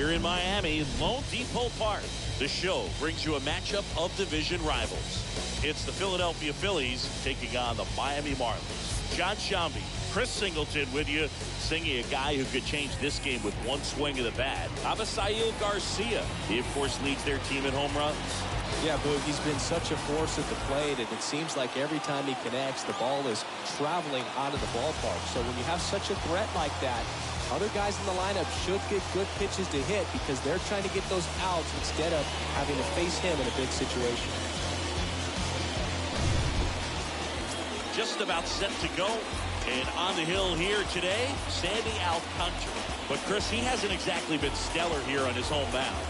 Here in Miami, Lone Depot Park, the show brings you a matchup of division rivals. It's the Philadelphia Phillies taking on the Miami Marlins. John Shambi, Chris Singleton with you, singing a guy who could change this game with one swing of the bat. Avisail Garcia, he of course leads their team in home runs. Yeah, Boog, he's been such a force at the plate, and it seems like every time he connects, the ball is traveling out of the ballpark. So when you have such a threat like that, other guys in the lineup should get good pitches to hit because they're trying to get those outs instead of having to face him in a big situation. Just about set to go. And on the hill here today, Sandy Alcantara. But Chris, he hasn't exactly been stellar here on his home mound.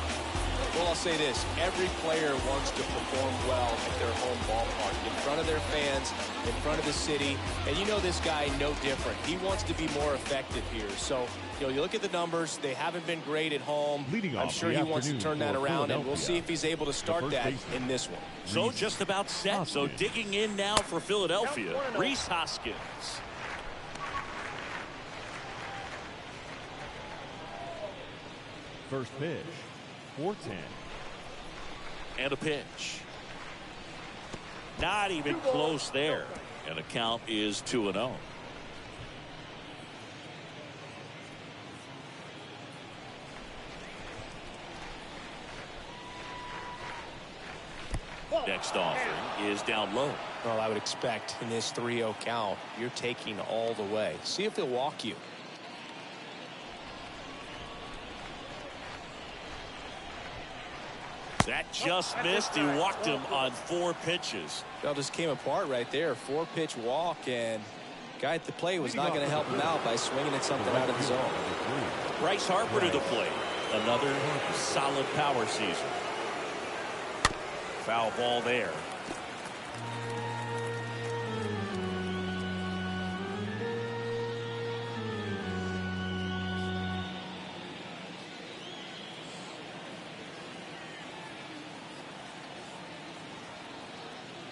Well, I'll say this. Every player wants to perform well at their home ballpark, in front of their fans, in front of the city. And you know this guy no different. He wants to be more effective here. So, you know, you look at the numbers. They haven't been great at home. I'm sure he wants to turn that around, and we'll see if he's able to start that in this one. So just about set. So digging in now for Philadelphia, Rhys Hoskins. First pitch, 4-10. And a pitch. Not even close there. And the count is 2-0. Next offering is down low. Well, I would expect in this 3-0 count, you're taking all the way. See if he'll walk you. That just missed. He walked him on 4 pitches. Well, just came apart right there. 4-pitch walk, and guy at the plate was not going to help him out by swinging at something out of the zone. Bryce Harper to the plate. Another solid power season. Foul ball there.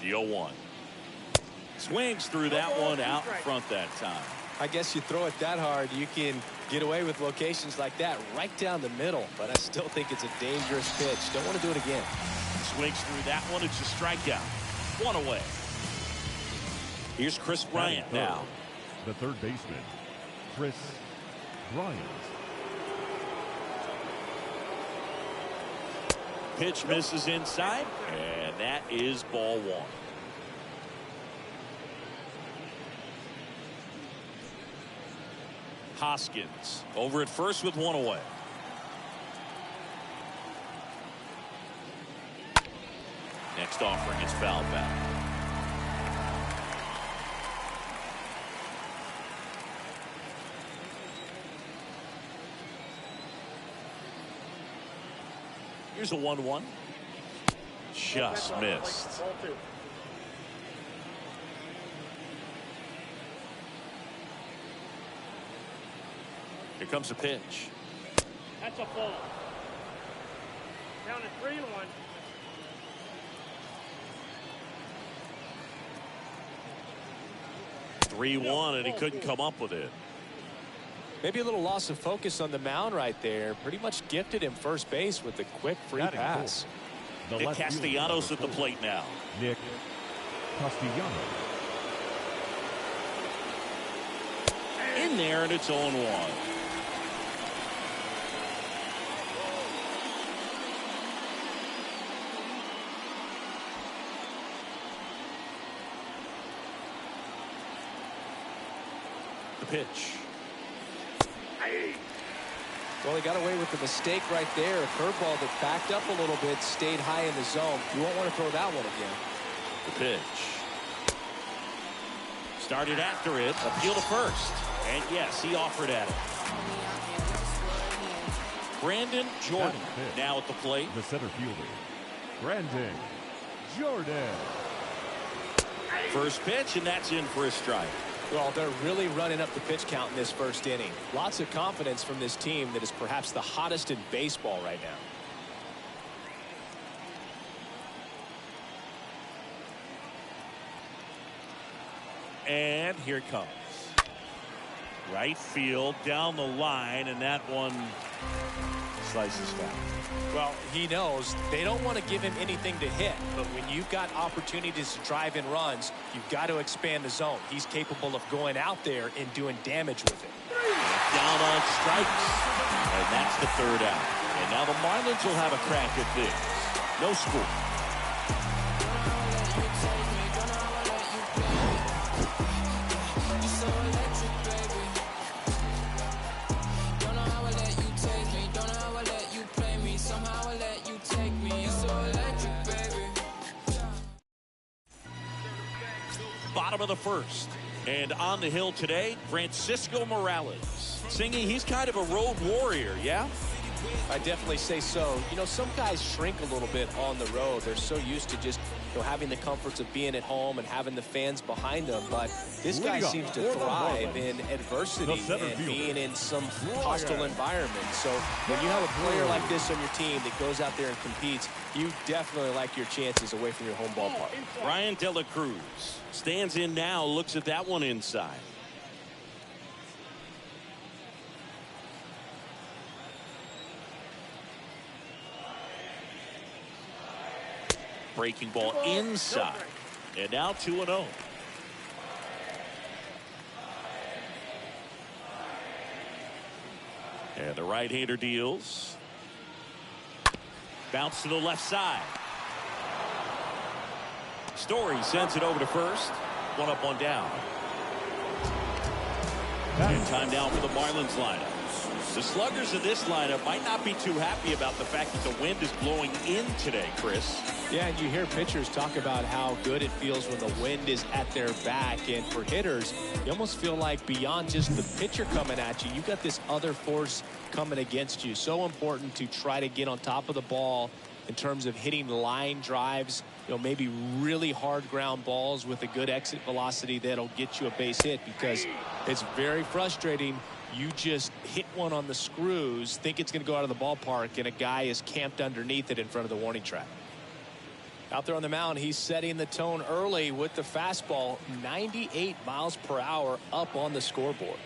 The 0-1. Swings through that one out in front that time. I guess you throw it that hard, you can get away with locations like that right down the middle. But I still think it's a dangerous pitch. Don't want to do it again. Swings through that one. It's a strikeout. 1 away. Here's Chris Bryant now. The third baseman, Chris Bryant. Pitch misses inside, and that is ball 1. Hoskins over at first with 1 away. Next offering is fouled back. Here's a 1-1. Just missed. Here comes a pitch. That's a ball. Down at 3-1. And he couldn't come up with it. Maybe a little loss of focus on the mound right there. Pretty much gifted him first base with a quick free pass. Nick Castellanos at the plate now. Nick Castellanos. In there, and it's 0-1. The pitch. Well, he got away with the mistake right there. A curveball that backed up a little bit, stayed high in the zone. You won't want to throw that one again. The pitch. Started after it. Appeal to first. And yes, he offered at it. Brandon Jordan now at the plate. The center fielder, Brandon Jordan. First pitch, and that's in for a strike. Well, they're really running up the pitch count in this first inning. Lots of confidence from this team that is perhaps the hottest in baseball right now. And here it comes. Right field, down the line, and that one slices foul. Well, he knows they don't want to give him anything to hit, but when you've got opportunities to drive in runs, you've got to expand the zone. He's capable of going out there and doing damage with it. Down on strikes, and that's the third out. And now the Marlins will have a crack at this. No score. Bottom of the first. And on the hill today, Francisco Morales. Singing, he's kind of a road warrior, yeah? I definitely say so. You know, some guys shrink a little bit on the road. They're so used to just, having the comforts of being at home and having the fans behind them. But this guy seems to thrive in adversity and being in some hostile environment. So when you have a player like this on your team that goes out there and competes, you definitely like your chances away from your home ballpark. Ryan De La Cruz stands in now, looks at that one inside. Breaking ball inside. And now 2-0. And the right-hander deals. Bounce to the left side. Story sends it over to first. One up, one down. And time now for the Marlins lineup. The sluggers in this lineup might not be too happy about the fact that the wind is blowing in today, Chris. Yeah, and you hear pitchers talk about how good it feels when the wind is at their back. And for hitters, you almost feel like beyond just the pitcher coming at you, you've got this other force coming against you. So important to try to get on top of the ball in terms of hitting line drives, maybe really hard ground balls with a good exit velocity that'll get you a base hit, because it's very frustrating. You just hit one on the screws, think it's going to go out of the ballpark, and a guy is camped underneath it in front of the warning track. Out there on the mound, he's setting the tone early with the fastball, 98 miles per hour up on the scoreboard.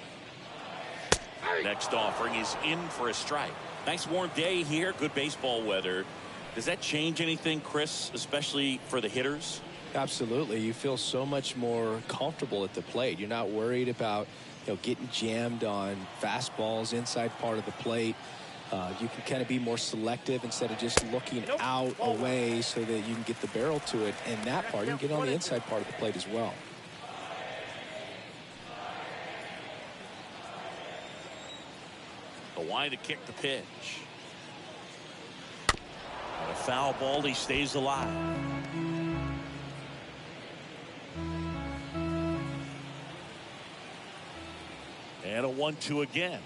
Next offering is in for a strike. Nice warm day here, good baseball weather. Does that change anything, Chris, especially for the hitters? Absolutely. You feel so much more comfortable at the plate. You're not worried about getting jammed on fastballs inside part of the plate. You can kind of be more selective instead of just looking out away so that you can get the barrel to it. And that part, you can get on the inside part of the plate as well. The wide to kick the pitch. And a foul ball, he stays alive. And a 1-2 again.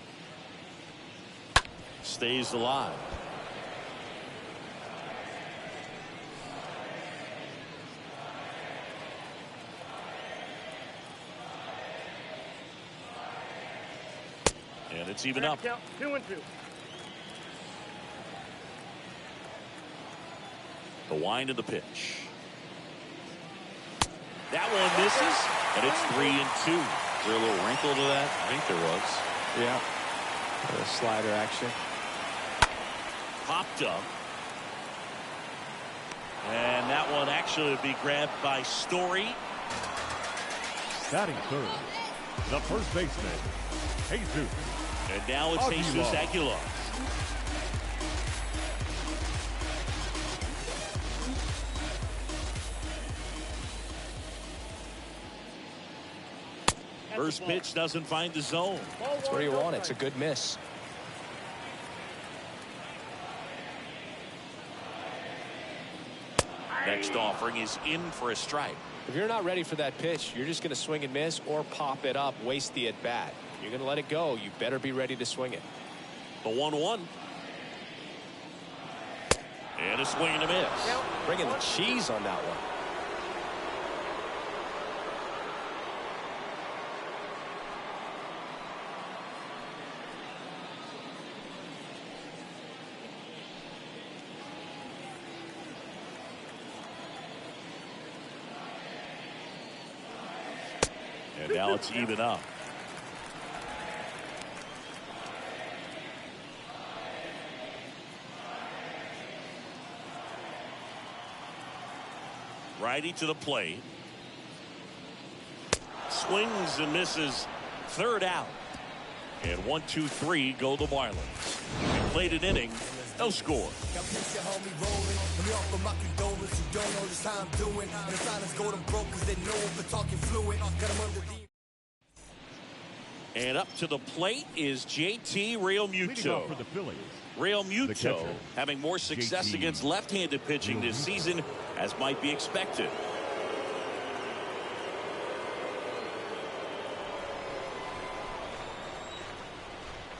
Stays alive. And it's even up. 2-2. The wind of the pitch. That one misses, and it's 3-2. Is there a little wrinkle to that? I think there was. Yeah. A slider action. Popped up. And that one actually would be grabbed by Story. Batting third, the first baseman, Jesus. And now it's Jesus Aguilar. First pitch doesn't find the zone. That's where you want it. It's a good miss. Next offering is in for a strike. If you're not ready for that pitch, you're just going to swing and miss or pop it up, waste the at bat. You're going to let it go. You better be ready to swing it. The 1-1. And a swing and a miss. Bringing the cheese on that one. And now it's even up. Righty to the plate. Swings and misses. Third out. And 1, 2, 3 go the Marlins. Played an inning. No score. And up to the plate is JT Realmuto. For the Phillies, Realmuto having more success against left-handed pitching this season, as might be expected.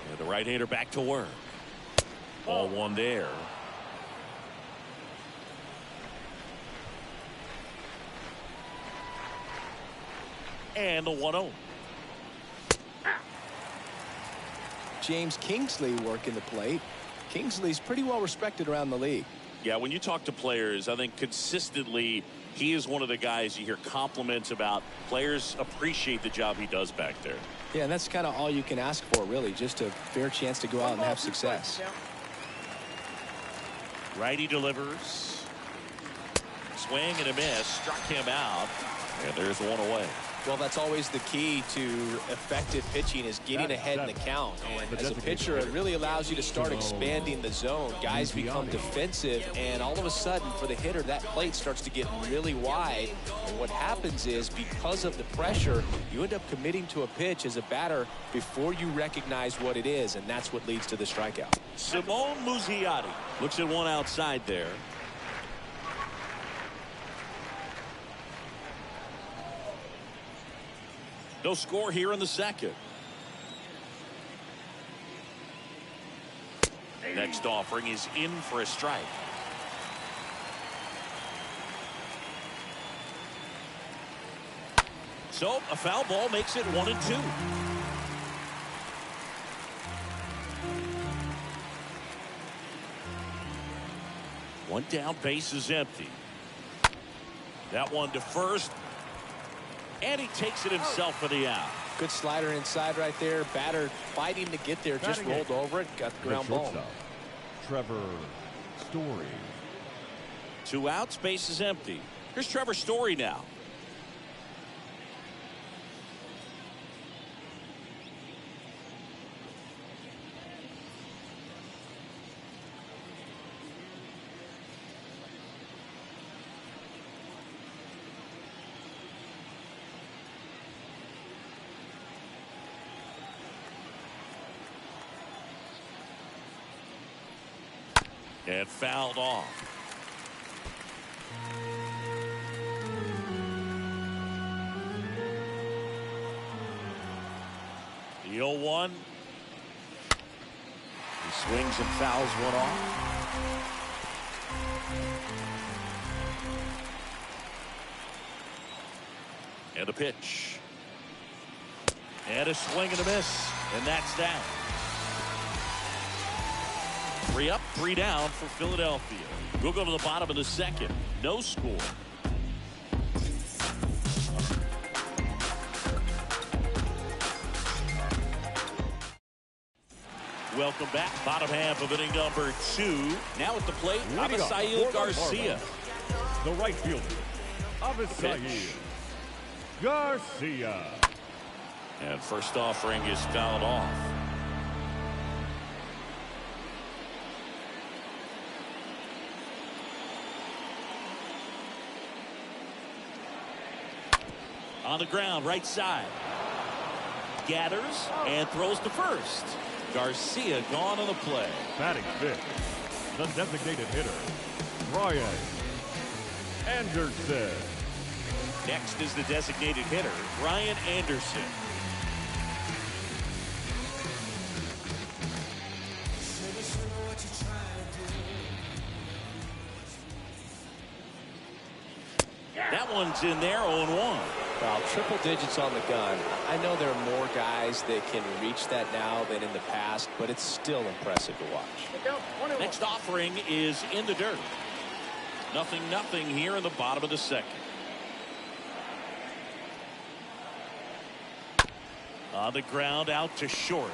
And the right-hander back to work. Ball one there. And the 1-0. James Kingsley working the plate. Kingsley's pretty well respected around the league. Yeah, when you talk to players, I think consistently he is one of the guys you hear compliments about. Players appreciate the job he does back there. Yeah, and that's kind of all you can ask for, really, just a fair chance to go out and have success. Righty delivers. Swing and a miss. Struck him out. And there's one away. Well, that's always the key to effective pitching, is getting ahead in the count. And as a pitcher, it really allows you to start expanding the zone. Guys become defensive, and all of a sudden, for the hitter, that plate starts to get really wide. And what happens is, because of the pressure, you end up committing to a pitch as a batter before you recognize what it is, and that's what leads to the strikeout. Simone Muzziotti looks at one outside there. No score here in the second. Next offering is in for a strike. So a foul ball makes it 1-2. One down, base is empty. That one to first. And he takes it himself for the out. Good slider inside right there. Batter fighting to get there. Just rolled over it. Got the ground ball. Trevor Story. 2 outs. Base is empty. Here's Trevor Story now. And fouled off. The 0-1. He swings and fouls one off. And a pitch. And a swing and a miss. And that's that. 3 up, 3 down for Philadelphia. We'll go to the bottom of the second. No score. Welcome back. Bottom half of inning number 2. Now at the plate, Avisail Garcia. The right fielder, Avisail Garcia. And first offering is fouled off. On the ground, right side. Gathers and throws to first. Garcia gone on the play. Batting fifth, the designated hitter, Brian Anderson. Next is the designated hitter, Brian Anderson. That one's in there, 0-1. Well, triple digits on the gun. I know there are more guys that can reach that now than in the past, but it's still impressive to watch. Next offering is in the dirt. 0-0 here in the bottom of the second. On the ground, out to short.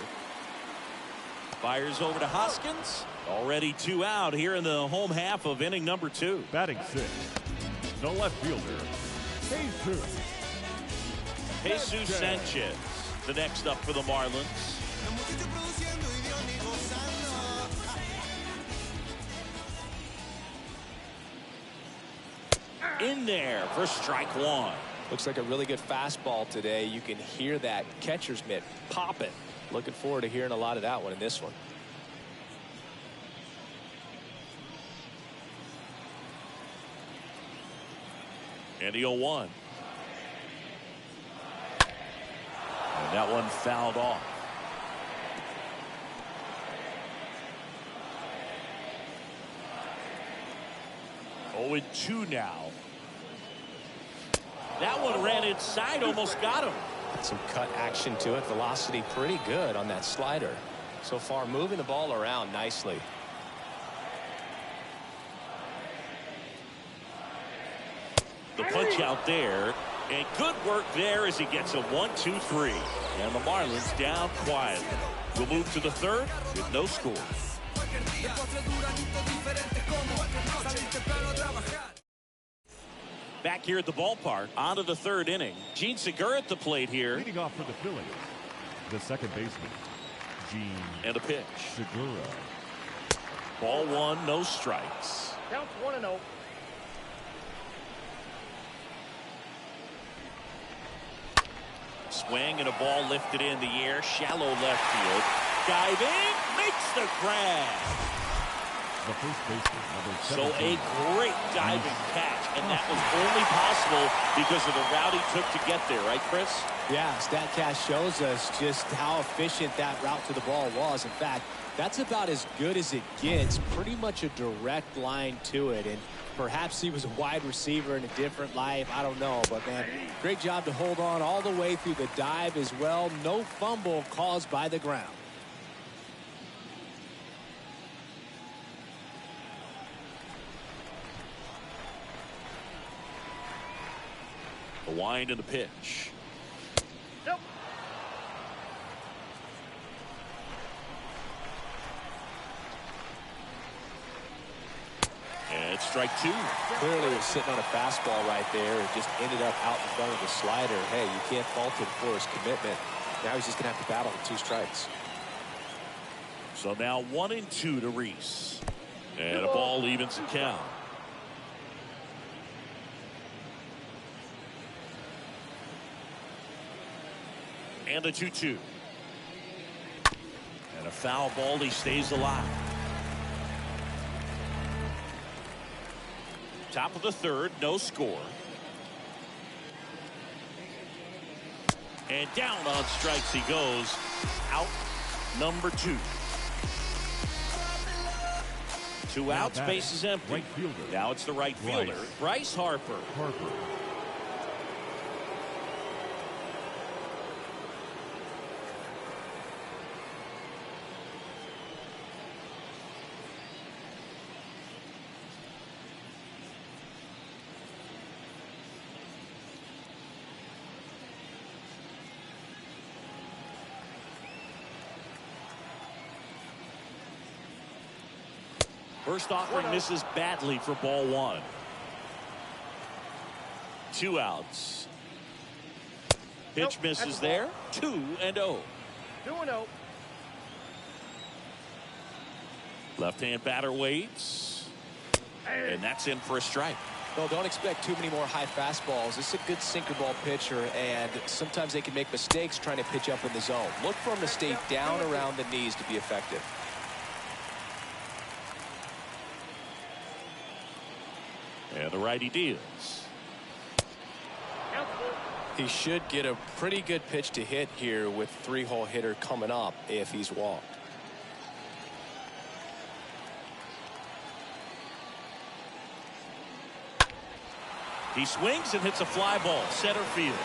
Fires over to Hoskins. Already 2 out here in the home half of inning number 2. Batting sixth, The left fielder, Jesus Sanchez, the next up for the Marlins. In there for strike one. Looks like a really good fastball today. You can hear that catcher's mitt popping. Looking forward to hearing a lot of that one in this one. And the 0-1. And that one fouled off. 0-2 now. That one ran inside, almost got him. Some cut action to it. Velocity pretty good on that slider. So far moving the ball around nicely. The punch out there, and good work there as he gets a 1-2-3. And the Marlins down quietly. We'll move to the third with no score. Back here at the ballpark, on to the third inning. Gene Segura at the plate here. leading off for the Phillies, the second baseman, Gene And a pitch. Segura. Ball one, no strikes. Counts 1-0. Swing and a ball lifted in the air, shallow left field. Diving, makes the grab. The first baseman, number So 17. a great diving catch, and that was only possible because of the route he took to get there, right, Chris? Yeah, StatCast shows us just how efficient that route to the ball was. In fact, that's about as good as it gets. Pretty much a direct line to it. And perhaps he was a wide receiver in a different life. I don't know. But, man, great job to hold on all the way through the dive as well. No fumble caused by the ground. The wind and the pitch. Nope. And it's strike two. Clearly was sitting on a fastball right there and just ended up out in front of the slider. Hey, you can't fault him for his commitment. Now he's just going to have to battle with 2 strikes. So now 1-2 to Reese. And a ball evens the count. And a 2-2. And a foul ball, he stays alive. Top of the third, no score. And down on strikes he goes. Out number 2. 2 outs, base is empty. Right fielder. Now it's the right fielder, Bryce Harper. First offering misses badly for ball one. 2 outs. Pitch misses there. 2-0. 2-0. Left-hand batter waits. And that's in for a strike. Well, don't expect too many more high fastballs. This is a good sinker ball pitcher, and sometimes they can make mistakes trying to pitch up in the zone. Look for him to stay down around the knees to be effective. And the righty deals. He should get a pretty good pitch to hit here with 3-hole hitter coming up if he's walked. He swings and hits a fly ball center field.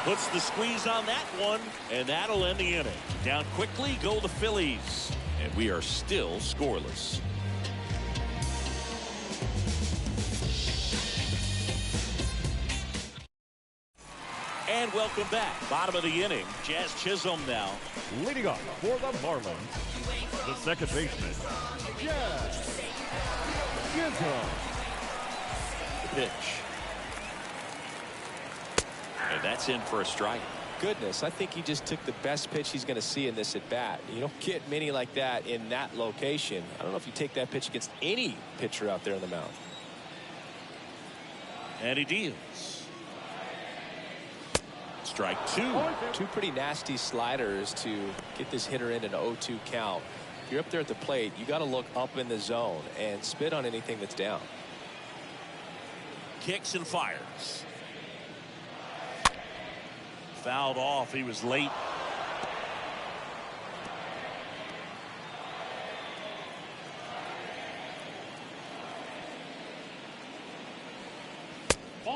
Puts the squeeze on that one, and that'll end the inning. Down quickly go the Phillies, and we are still scoreless. And welcome back. Bottom of the inning. Jazz Chisholm now. Leading off for the Marlins, the second baseman, Jazz Chisholm. pitch. And that's in for a strike. Goodness, I think he just took the best pitch he's going to see in this at bat. You don't get many like that in that location. I don't know if you take that pitch against any pitcher out there in the mound. And he deals. Strike two. Two pretty nasty sliders to get this hitter in an 0-2 count. If you're up there at the plate, you got to look up in the zone and spit on anything that's down. Kicks and fires. Fouled off. He was late.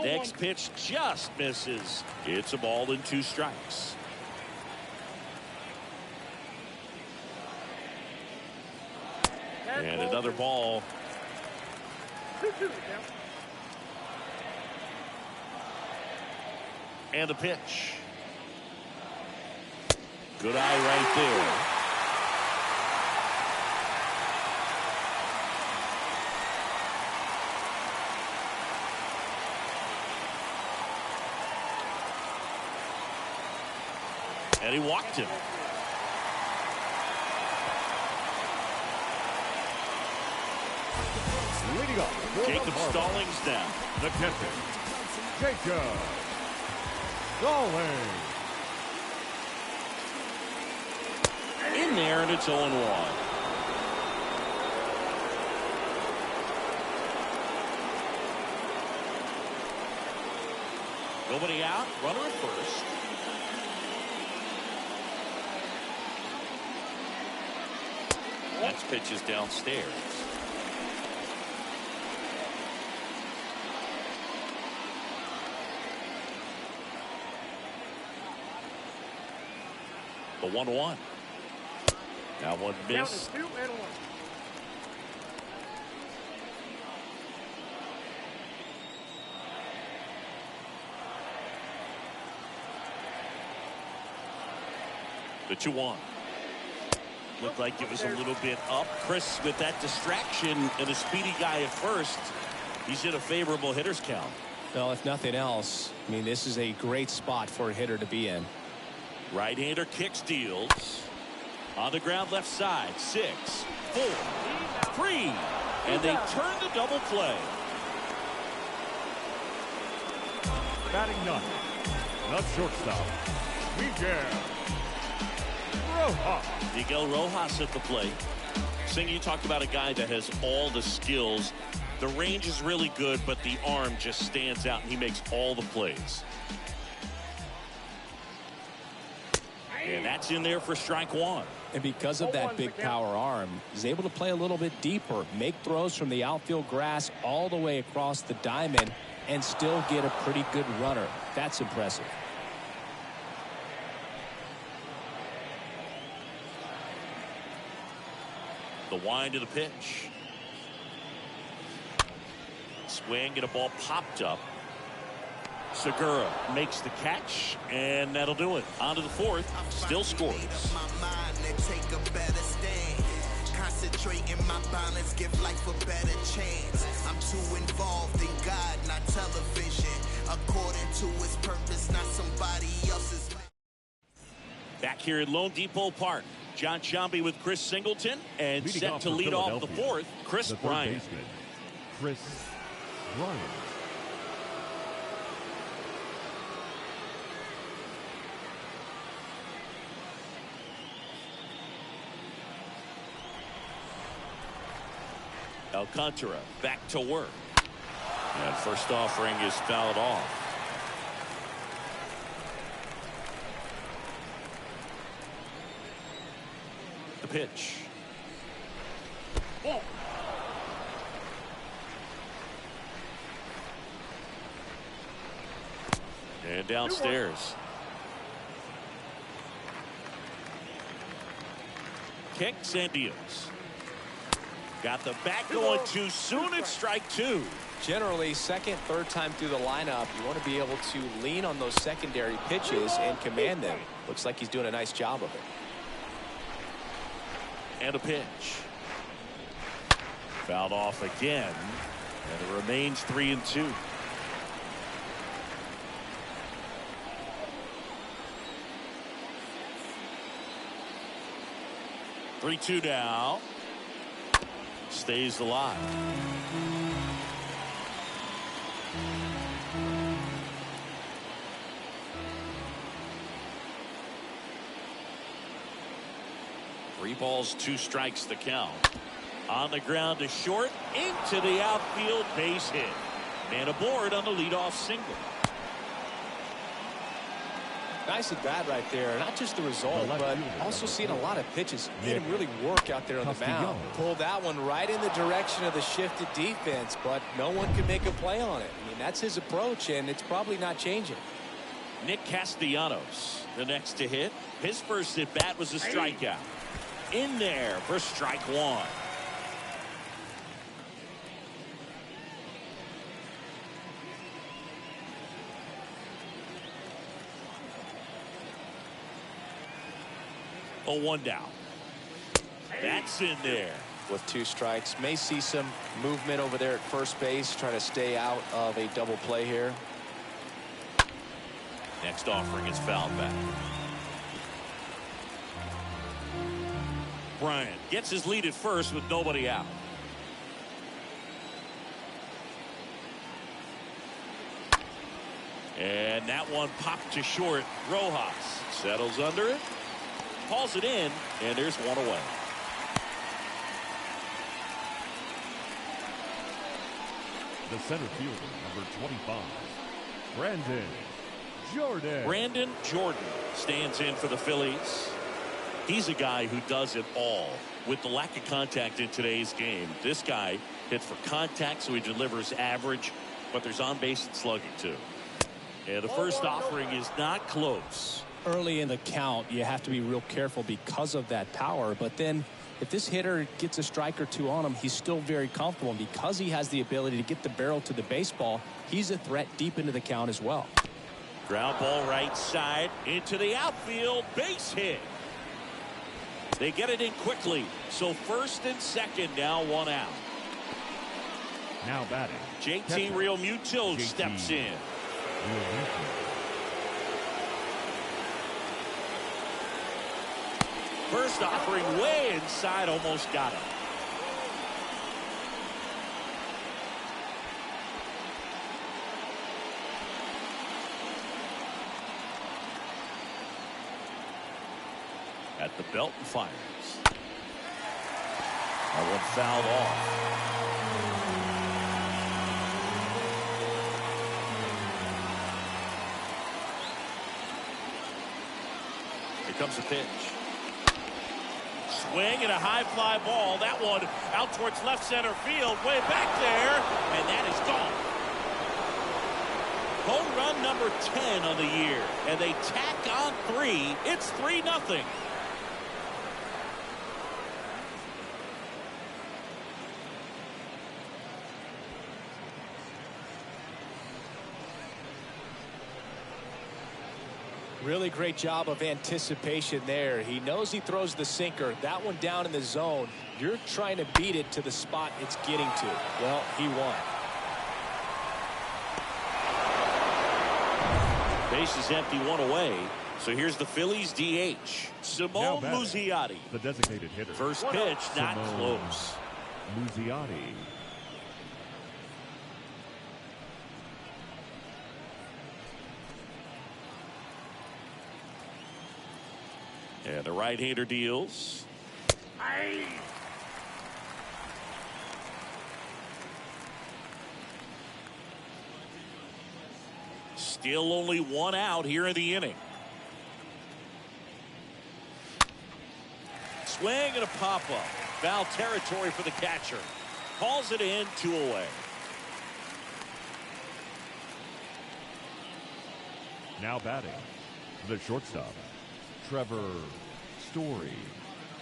Next pitch just misses. It's a ball and 2 strikes. And another ball. And a pitch. Good eye right there. And he walked him. Leading up for Jacob the Marlins, Stallings down. the catcher, Jacob Stallings. In there, and it's 0-1. Nobody out. Runner at first. Next pitch is downstairs. The 1-1. That one missed. Down to 2-1. The 2-1. Looked like it was a little bit up. Chris, with that distraction and a speedy guy at first, he's in a favorable hitter's count. Well, if nothing else, I mean, this is a great spot for a hitter to be in. Right-hander kicks, deals. On the ground left side. 6, 4, 3. And they turn the double play. Batting ninth, the shortstop, Miguel Rojas at the plate. Singer, you talked about a guy that has all the skills. The range is really good, but the arm just stands out, and he makes all the plays. And that's in there for strike 1. And because of that big power arm, he's able to play a little bit deeper, make throws from the outfield grass all the way across the diamond, and still get a pretty good runner. That's impressive. The wind of the pitch. Swing and a ball popped up. Segura makes the catch, and that'll do it. On to the 4th. Still scores. Concentrating my balance, give life a better chance. I'm too involved in God, not television. According to his purpose, not somebody else's. Back here at Lone Depot Park, John Sciambi with Chris Singleton, and leading set to lead off the 4th, Chris the third Bryant. baseman, Chris Bryant. Alcantara back to work. And first offering is fouled off. The pitch. Oh. And downstairs. Kicks and deals. Got the bat going too soon. It's strike 2. Generally, second, third time through the lineup, you want to be able to lean on those secondary pitches and command them. Looks like he's doing a nice job of it. And a pitch. Fouled off again. And it remains 3-2. 3-2 now. Stays alive. Three balls, 2 strikes the count. On the ground to short, into the outfield, base hit. Man aboard on the leadoff single. Nice at bat right there. Not just the result, but also seeing a lot of pitches. Made him really work out there on the mound. Pulled that one right in the direction of the shifted defense, but no one could make a play on it. I mean, that's his approach, and it's probably not changing. Nick Castellanos, the next to hit. His first at bat was a strikeout. In there for strike 1. A 1 down. That's in there. With 2 strikes, may see some movement over there at first base, trying to stay out of a double play here. Next offering is fouled back. Bryant gets his lead at first with nobody out. And that one popped to short. Rojas settles under it, hauls it in, and there's one away. The center fielder, number 25, Brandon Jordan. Brandon Jordan stands in for the Phillies. He's a guy who does it all. With the lack of contact in today's game, this guy hits for contact, so he delivers average, but there's on-base and slugging too. And the first offering is not close. Early in the count, you have to be real careful because of that power, but then if this hitter gets a strike or 2 on him, he's still very comfortable, and because he has the ability to get the barrel to the baseball, he's a threat deep into the count as well. Ground ball right side into the outfield, base hit. They get it in quickly, so first and second, now 1 out. Now batting, JT Realmuto steps in. First offering way inside, almost got him. At the belt and fires. That one fouled off. Here comes the pitch. Swing and a high fly ball. That one out towards left center field, way back there, and that is gone. Home run number 10 on the year, and they tack on 3. It's 3-0. Really great job of anticipation there. He knows he throws the sinker. That one down in the zone. You're trying to beat it to the spot it's getting to. Well, he won. Base is empty, 1 away. So here's the Phillies DH, Simone Muzziotti. The designated hitter. First pitch, not close. Muzziotti. And the right-hander deals. Still only 1 out here in the inning. Swing and a pop-up. Foul territory for the catcher. Calls it in, 2 away. Now batting, the shortstop, Trevor Story.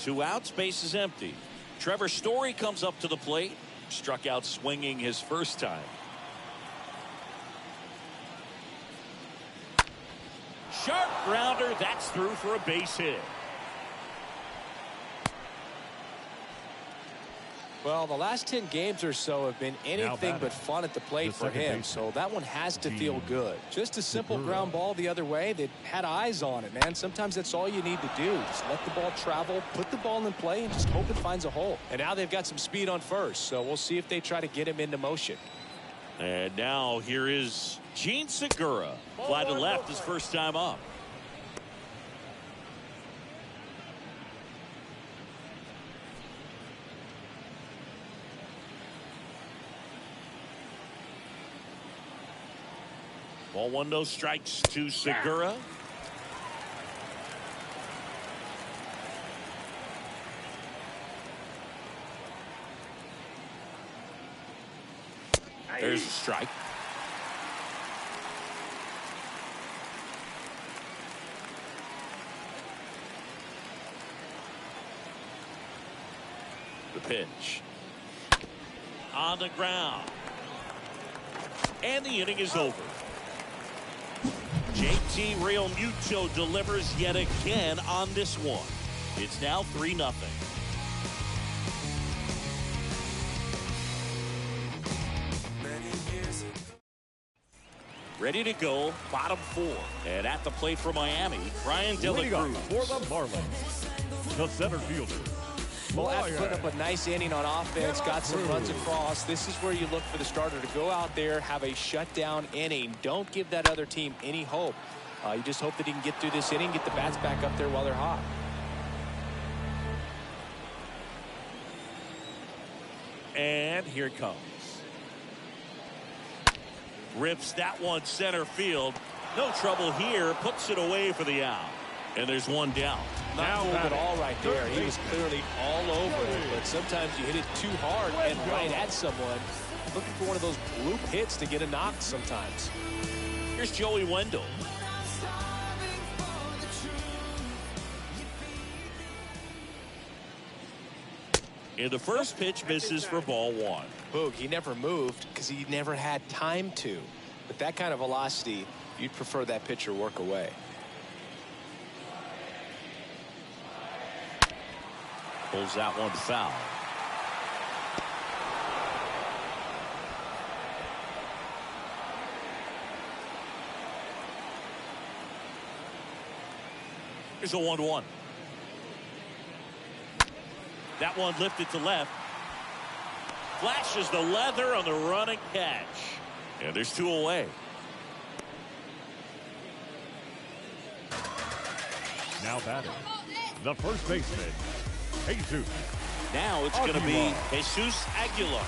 2 outs, base is empty. Trevor Story comes up to the plate. Struck out swinging his first time. Sharp grounder, that's through for a base hit. Well, the last 10 games or so have been anything but fun at the plate for him, so that one has to feel good. Just a simple ground ball the other way that had eyes on it, man. Sometimes that's all you need to do. Just let the ball travel, put the ball in play, and just hope it finds a hole. And now they've got some speed on first, so we'll see if they try to get him into motion. And now here is Gene Segura. Fly to left his first time up. Ball one, no strikes to Segura. There's a strike. The pitch. On the ground. And the inning is over. JT Realmuto delivers yet again on this one. It's now 3-0. Ready to go, bottom 4. And at the plate for Miami, Brian De La Cruz. For the Marlins, the center fielder. Well, after putting up a nice inning on offense, got some runs across, this is where you look for the starter to go out there, have a shutdown inning. Don't give that other team any hope. You just hope that he can get through this inning, get the bats back up there while they're hot. And here it comes. Rips that one center field. No trouble here. Puts it away for the out. And there's one down. Not fooled at all right there. He was clearly all over it, but sometimes you hit it too hard and right at someone. Looking for one of those bloop hits to get a knock sometimes. Here's Joey Wendell. And the first pitch misses for ball 1. Boog, he never moved because he never had time to. With that kind of velocity, you'd prefer that pitcher work away. Pulls that one foul. Here's a 1-1. That one lifted to left. Flashes the leather on the running catch. And there's 2 away. Now batting, the first baseman, Jesus. Now it's going to be Jesus Aguilar.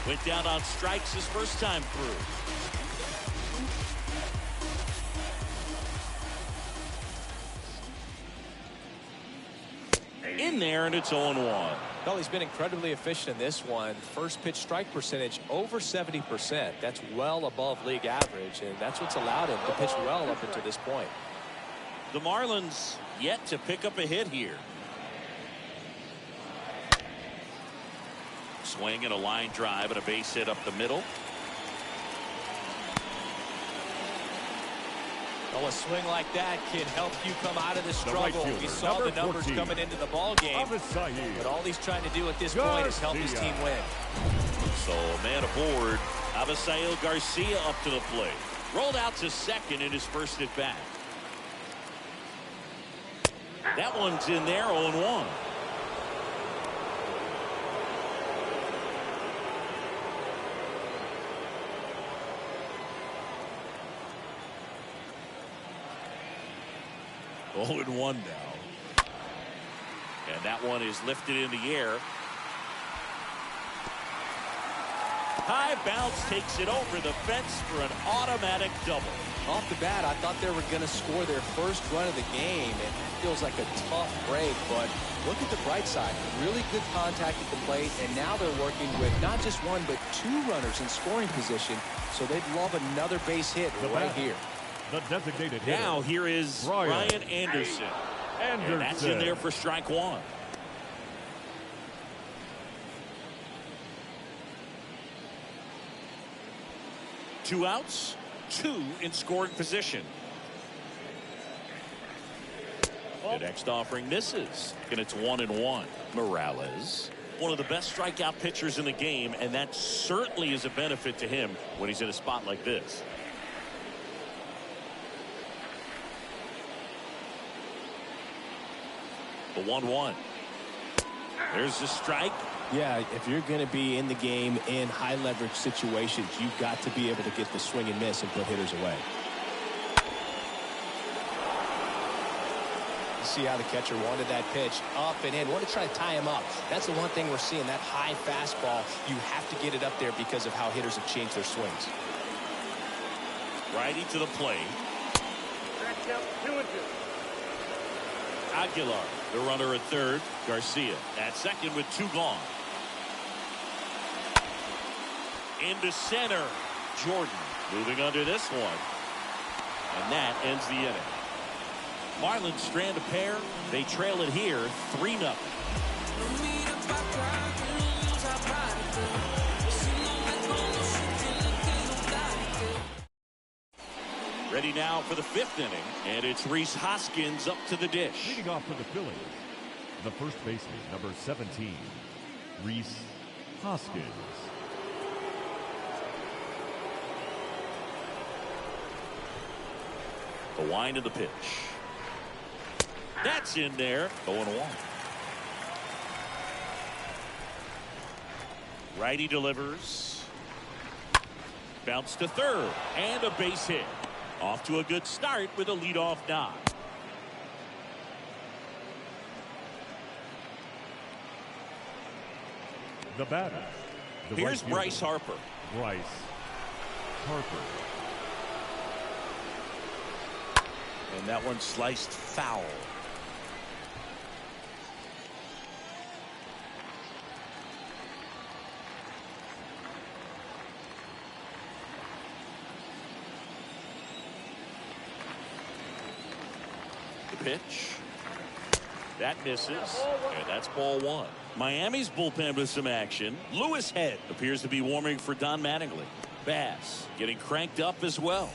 Went down on strikes his first time through. In there, and it's 0-1. Well, he's been incredibly efficient in this one. First pitch strike percentage over 70%. That's well above league average, and that's what's allowed him to pitch well up until this point. The Marlins yet to pick up a hit here. Swing and a line drive and a base hit up the middle. Well, a swing like that can help you come out of the struggle. We saw the numbers coming into the ball game, but all he's trying to do at this point is help his team win. So a man aboard. Avisail Garcia up to the plate. Rolled out to second in his first at bat. That one's in there, 0-1. Oh, and 1 now. And that one is lifted in the air. High bounce takes it over the fence for an automatic double. Off the bat, I thought they were going to score their first run of the game, and it feels like a tough break, but look at the bright side. Really good contact at the plate, and now they're working with not just 1 but 2 runners in scoring position, so they'd love another base hit right here. The designated hitter. Now here is Brian Anderson. And that's in there for strike 1. Two outs, 2 in scoring position. The next offering misses, and it's 1-1. Morales. one of the best strikeout pitchers in the game, and that certainly is a benefit to him when he's in a spot like this. The 1-1. There's the strike. Yeah, if you're going to be in the game in high leverage situations, you've got to be able to get the swing and miss and put hitters away. You see how the catcher wanted that pitch up and in. Want to try to tie him up. That's the one thing we're seeing, that high fastball. You have to get it up there because of how hitters have changed their swings. Righty to the plate. Strike out 2-2. Aguilar, the runner at third. Garcia at second with 2 gone. Into center. Jordan moving under this one. And that ends the inning. Marlins strand a pair. They trail it here 3-0. Ready now for the 5th inning, and it's Rhys Hoskins up to the dish. Leading off for the Phillies, the first baseman, number 17, Rhys Hoskins. The wind of the pitch. That's in there. 0-1. Righty delivers. Bounce to third, and a base hit. Off to a good start with a leadoff knock. The batter. Here's Bryce Harper. Bryce Harper. And that one sliced foul. Pitch. That misses, and that's ball 1. Miami's bullpen with some action. Lewis Head appears to be warming for Don Mattingly. Bass getting cranked up as well.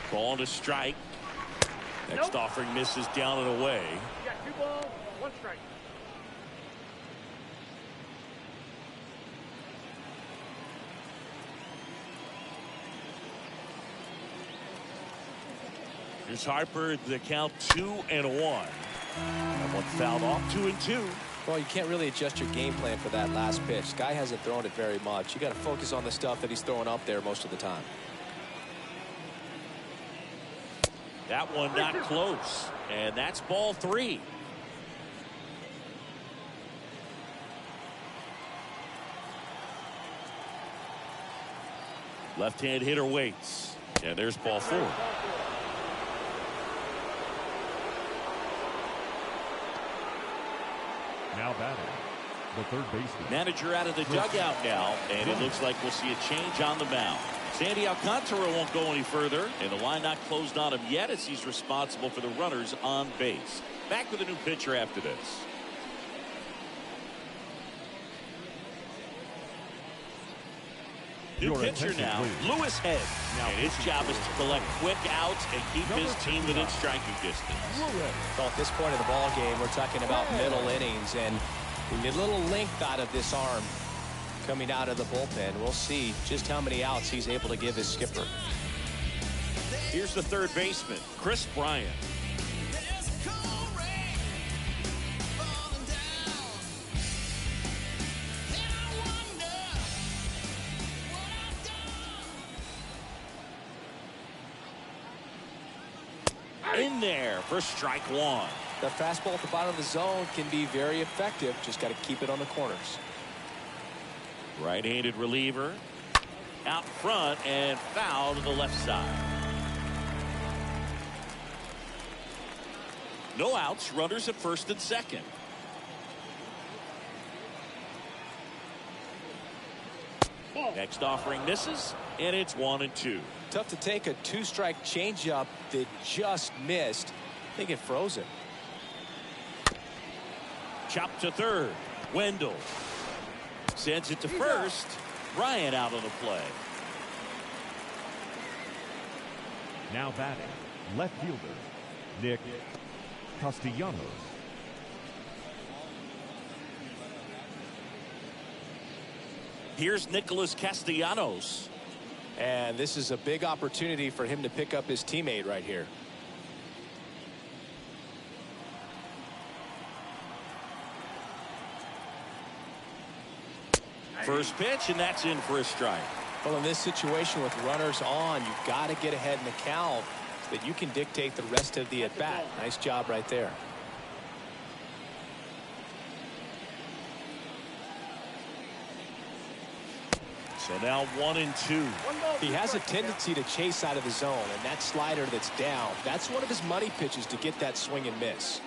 Ball to strike. Next offering misses down and away. You got 2 balls, 1 strike. Here's Harper. The count 2-1. And one fouled off. 2-2. Well, you can't really adjust your game plan for that last pitch. Guy hasn't thrown it very much. You got to focus on the stuff that he's throwing up there most of the time. That one not close, and that's ball 3. Left-hand hitter waits, and there's ball 4. Now batting, the third baseman. Manager out of the dugout now, and it looks like we'll see a change on the mound. Sandy Alcantara won't go any further, and the line not closed on him yet as he's responsible for the runners on base. Back with a new pitcher after this. New pitcher now, Lewis Head. And his job is to collect quick outs and keep his team within striking distance. So at this point in the ball game, we're talking about middle innings, and we need a little length out of this arm coming out of the bullpen. We'll see just how many outs he's able to give his skipper. Here's the third baseman, Chris Bryant. In there for strike 1. The fastball at the bottom of the zone can be very effective. Just got to keep it on the corners. Right-handed reliever out front and foul to the left side. No outs, runners at first and second. Next offering misses, and it's 1-2. Tough to take a 2-strike changeup that just missed. I think it froze it. Chop to third. Wendell sends it to first. Bryant out on the play. Now batting, Left fielder, Nick Castellanos. Here's Nicholas Castellanos. And this is a big opportunity for him to pick up his teammate right here. First pitch, and that's in for a strike. Well, in this situation with runners on, you've got to get ahead in the count so that you can dictate the rest of the at-bat. Nice job right there. So now 1-2. He has a tendency to chase out of the zone, and that slider that's down, that's one of his money pitches to get that swing and miss.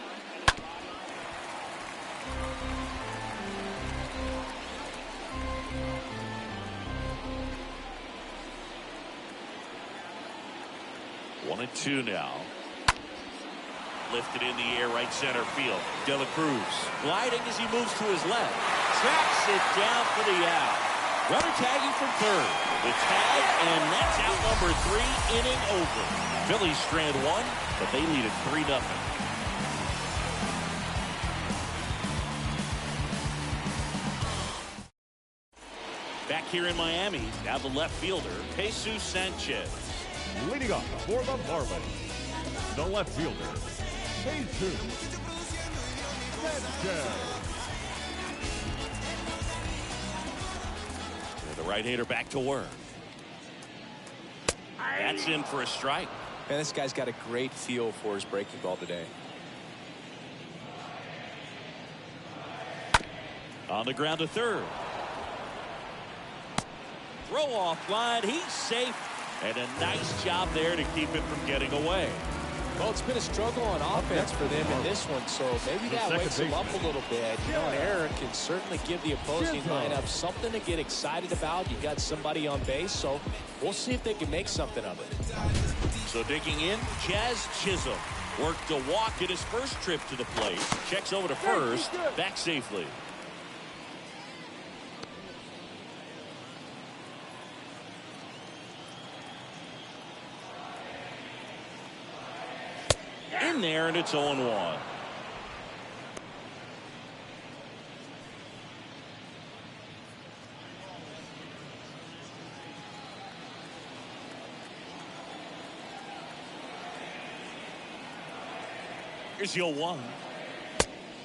One and two now. Lifted in the air, right center field. De La Cruz gliding as he moves to his left. Tracks it down for the out. Runner tagging from third. The tag, and that's out number 3, inning over. Phillies strand one, but they lead it 3-0. Back here in Miami, now the left fielder, Jesus Sanchez. Leading up for the Marlins, the left fielder, Jesus Sanchez. The right-hander back to work. That's in for a strike. Man, this guy's got a great feel for his breaking ball today. On the ground to third. Throw off line. He's safe. And a nice job there to keep it from getting away. Well, it's been a struggle on offense for them in this one, so maybe that wakes them up a little bit. You know, an error can certainly give the opposing lineup something to get excited about. You got somebody on base, so we'll see if they can make something of it. So digging in, Jazz Chisholm worked a walk in his first trip to the plate. Checks over to first, back safely. In there, and it's 0-1. Here's 0-1.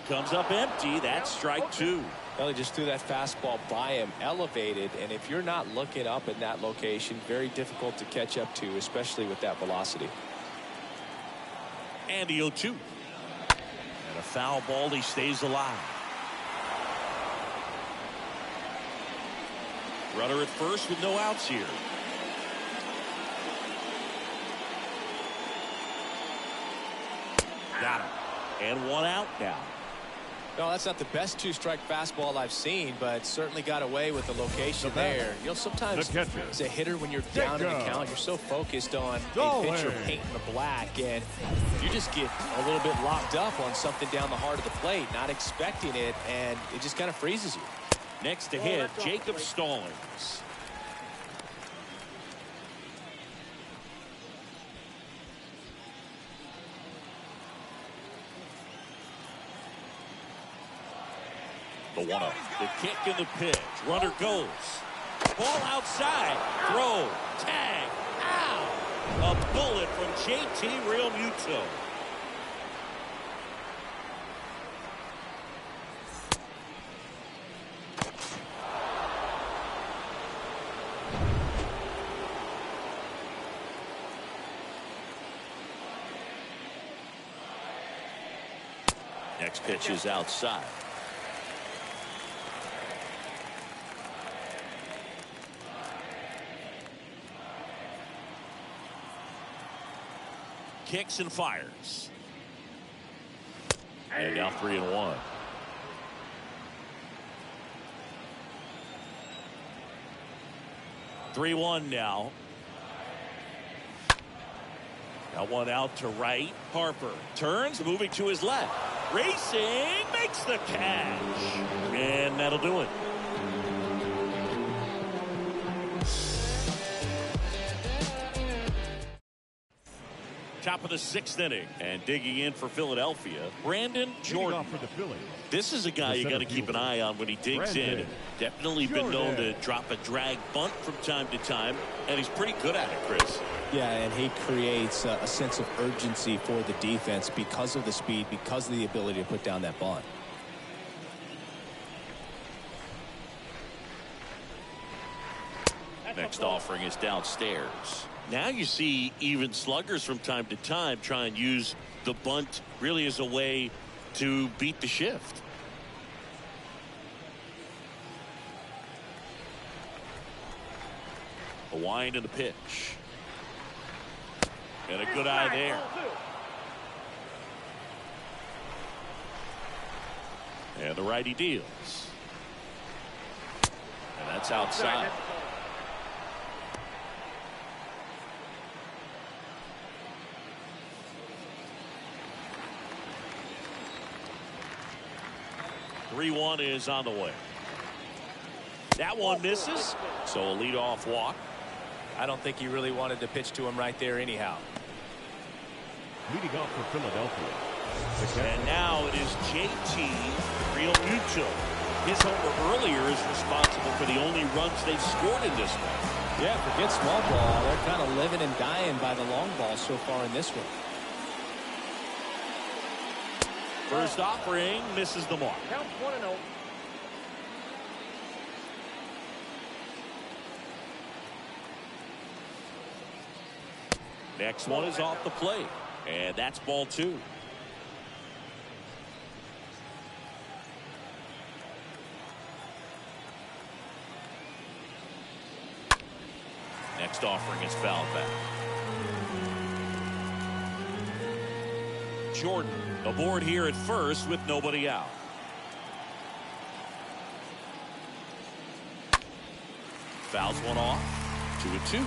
Comes up empty. That's strike 2. Well, he just threw that fastball by him, elevated, and if you're not looking up in that location, very difficult to catch up to, especially with that velocity. And the 0-2. And a foul ball. He stays alive. Runner at first with no outs here. Got him. And one out now. No, that's not the best two-strike fastball I've seen, but certainly got away with the location there. You know, sometimes as a hitter, when you're down in the count, you're so focused on a pitcher painting the black, and you just get a little bit locked up on something down the heart of the plate, not expecting it, and it just kind of freezes you. Next to hit, Jacob Stallings. The 1-0. The kick and the pitch. Runner goes. Ball outside. Throw. Tag. Out. A bullet from JT Realmuto. Next pitch is outside. Kicks and fires. And now 3-1. Three 3-1 now. Now one out to right. Harper turns, moving to his left. Racing, makes the catch. And that'll do it. Top of the 6th inning. And digging in for Philadelphia, Brandon Jordan. For the Phillies. This is a guy you got to keep an eye on when he digs in. Definitely been known to drop a drag bunt from time to time, and he's pretty good at it, Chris. Yeah, and he creates a sense of urgency for the defense because of the speed, because of the ability to put down that bunt. Next offering is downstairs. Now you see even sluggers from time to time try and use the bunt really as a way to beat the shift. A wind and the pitch. And a good eye there. And the righty deals. And that's outside. Three-1 is on the way. That one misses, so a leadoff walk. I don't think he really wanted to pitch to him right there anyhow. Leading off for Philadelphia. And now it is JT Realmuto. His homer earlier is responsible for the only runs they've scored in this one. Yeah, forget small ball. They're kind of living and dying by the long ball so far in this one. First offering misses the mark. Count 1-0. Next one is off the plate, and that's ball 2. Next offering is fouled back. Jordan aboard here at first with nobody out. Fouls one off. 2-2.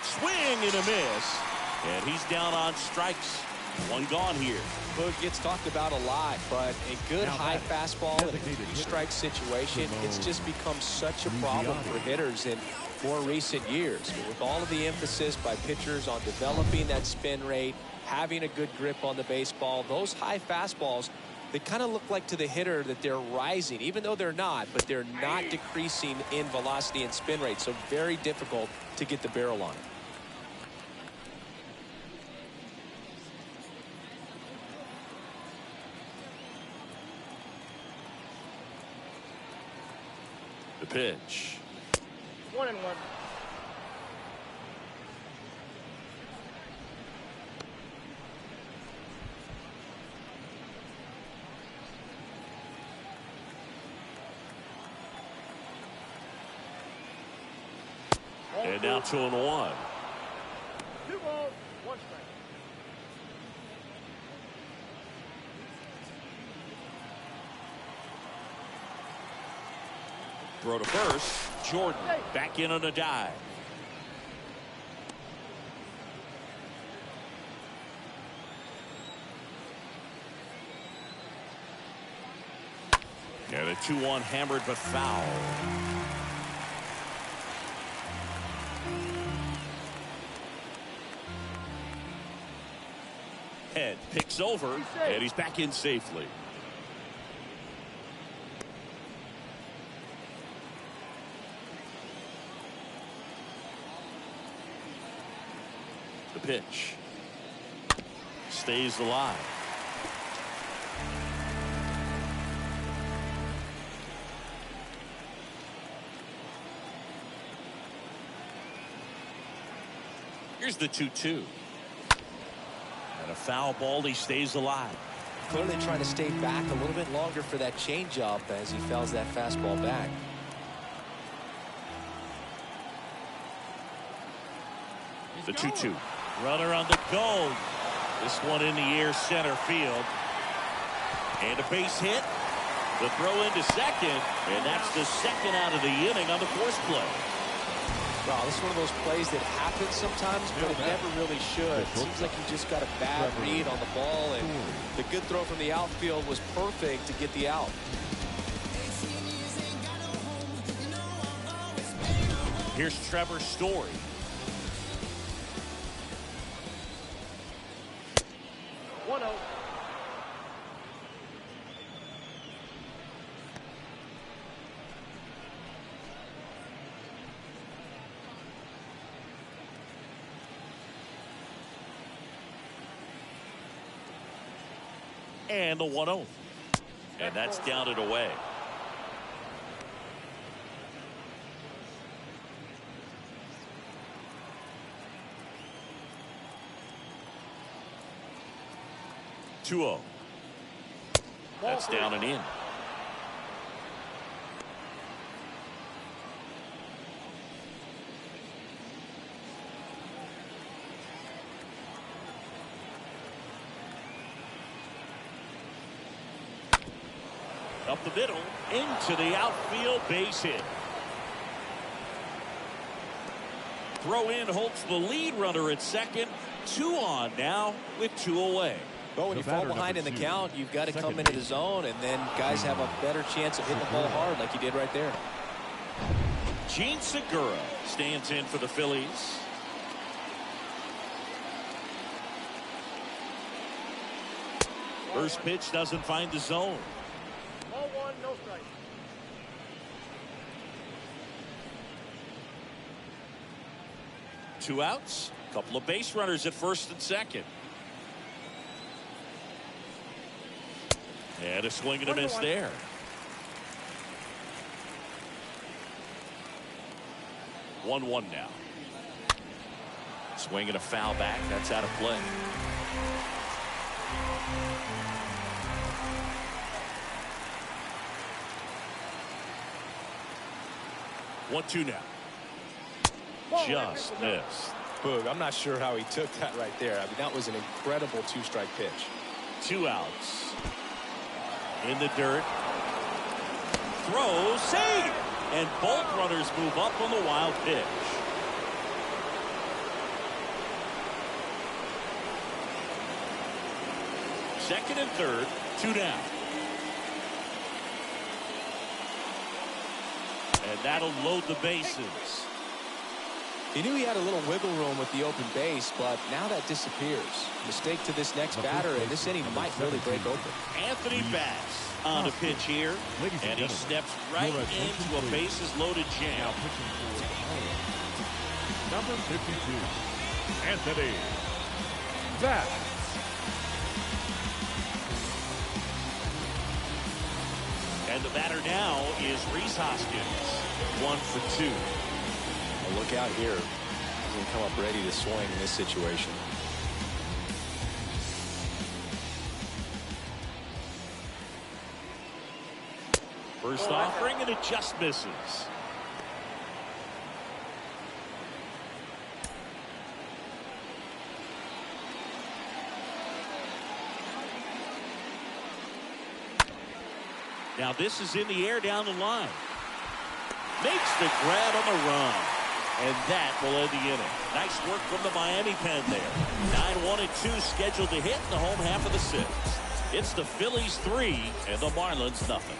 Swing and a miss. And he's down on strikes. One gone here. Well, it gets talked about a lot, but a good high fastball in a three-strike situation, it's just become such a problem for hitters in more recent years. With all of the emphasis by pitchers on developing that spin rate, having a good grip on the baseball, those high fastballs, they kind of look like to the hitter that they're rising, even though they're not, but they're not decreasing in velocity and spin rate, so very difficult to get the barrel on it. The pitch. 1-1. And now 2-1. 2 balls, 1 strike. Throw to first. Jordan back in on a dive. And a 2-1 hammered but foul. Head picks over, and he's back in safely. The pitch stays alive. Here's the 2-2. And a foul ball, he stays alive. Clearly trying to stay back a little bit longer for that changeup as he fouls that fastball back. The 2-2. Runner on the go. This one in the air center field. And a base hit. The throw into second. And that's the second out of the inning on the force play. Wow, this is one of those plays that happens sometimes, but it never really should. It seems like he just got a bad read on the ball, and the good throw from the outfield was perfect to get the out. Here's Trevor Story. One out. And the 1-0. And that's down and away. That's down and in. Up the middle, into the outfield, base hit. Throw in halts the lead runner at second. 2 on now with 2 away. Well, when you fall behind in the count, you've got to come into the zone, and then guys have a better chance of hitting the ball hard like he did right there. Gene Segura stands in for the Phillies. First pitch doesn't find the zone. Ball 1, no strike. Two outs. Couple of base runners at first and second. And a swing and a miss there. One now. Swing and a foul back. That's out of play. One, 2 now. Just missed. Boog, I'm not sure how he took that right there. I mean, that was an incredible 2-strike pitch. 2 outs. In the dirt. Throw, save! And both runners move up on the wild pitch. Second and third, 2 down. And that'll load the bases. He knew he had a little wiggle room with the open base, but now that disappears. Mistake to this next batter, and this inning might really break open. Anthony Bass on the pitch here, and he steps right into a bases-loaded jam. Number 52, Anthony Bass. And the batter now is Rhys Hoskins. 1 for 2. Well, look out here. He's going to come up ready to swing in this situation. First offering, and it just misses. Now this is in the air down the line. Makes the grab on the run. And that will end the inning. Nice work from the Miami pen there. 9-1 and 2 scheduled to hit in the home half of the 6th. It's the Phillies 3 and the Marlins nothing.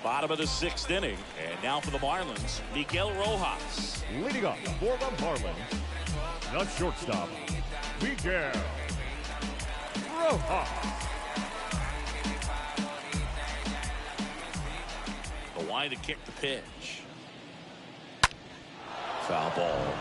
Bottom of the 6th inning. And now for the Marlins, Miguel Rojas. Leading up for the Marlins, the shortstop, Miguel Rojas. Why to kick the pitch. Foul ball.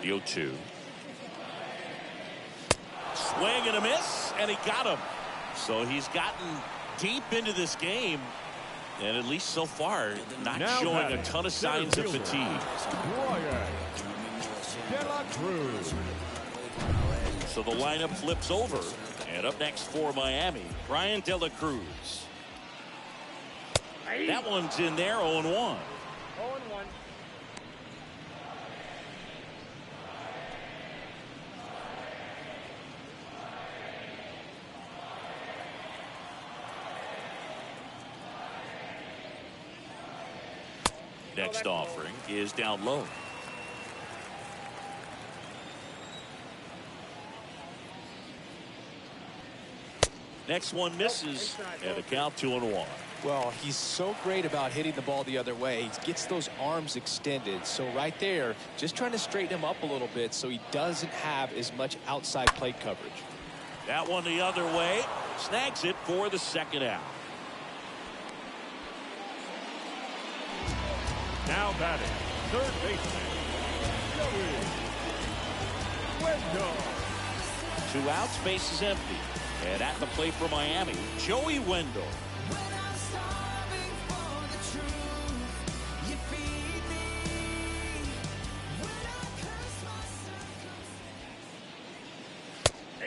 The 0-2. Swing and a miss, and he got him. So he's gotten deep into this game, and at least so far, not Now showing a ton of signs of fielder, fatigue. Brian De La Cruz. So the lineup flips over, and up next for Miami, Brian De La Cruz. That one's in there, 0-1. 0-1. Next offering is down low. Next one misses, and a count 2-1. Well, he's so great about hitting the ball the other way. He gets those arms extended. So right there, just trying to straighten him up a little bit so he doesn't have as much outside plate coverage. That one the other way. Snags it for the second out. Now batting, third baseman, Joey Wendell. 2 outs, base is empty. And at the plate for Miami, Joey Wendell.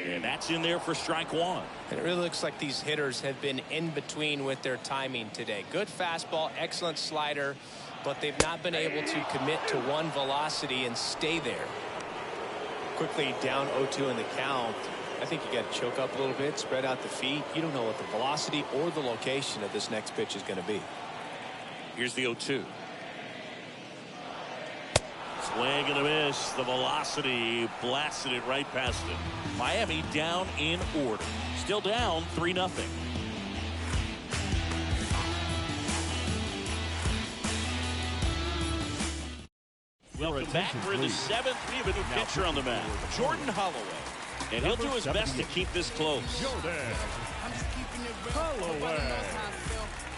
And that's in there for strike one. And it really looks like these hitters have been in between with their timing today. Good fastball, excellent slider, but they've not been able to commit to one velocity and stay there. Quickly down 0-2 in the count. I think you got to choke up a little bit, spread out the feet. You don't know what the velocity or the location of this next pitch is going to be. Here's the 0-2. Swing and a miss. The velocity blasted it right past him. Miami down in order. Still down 3-0. Welcome back for the 7th. We have a new pitcher on the mound, Jordan Holloway. And he'll do his best to keep this close. Jordan Holloway.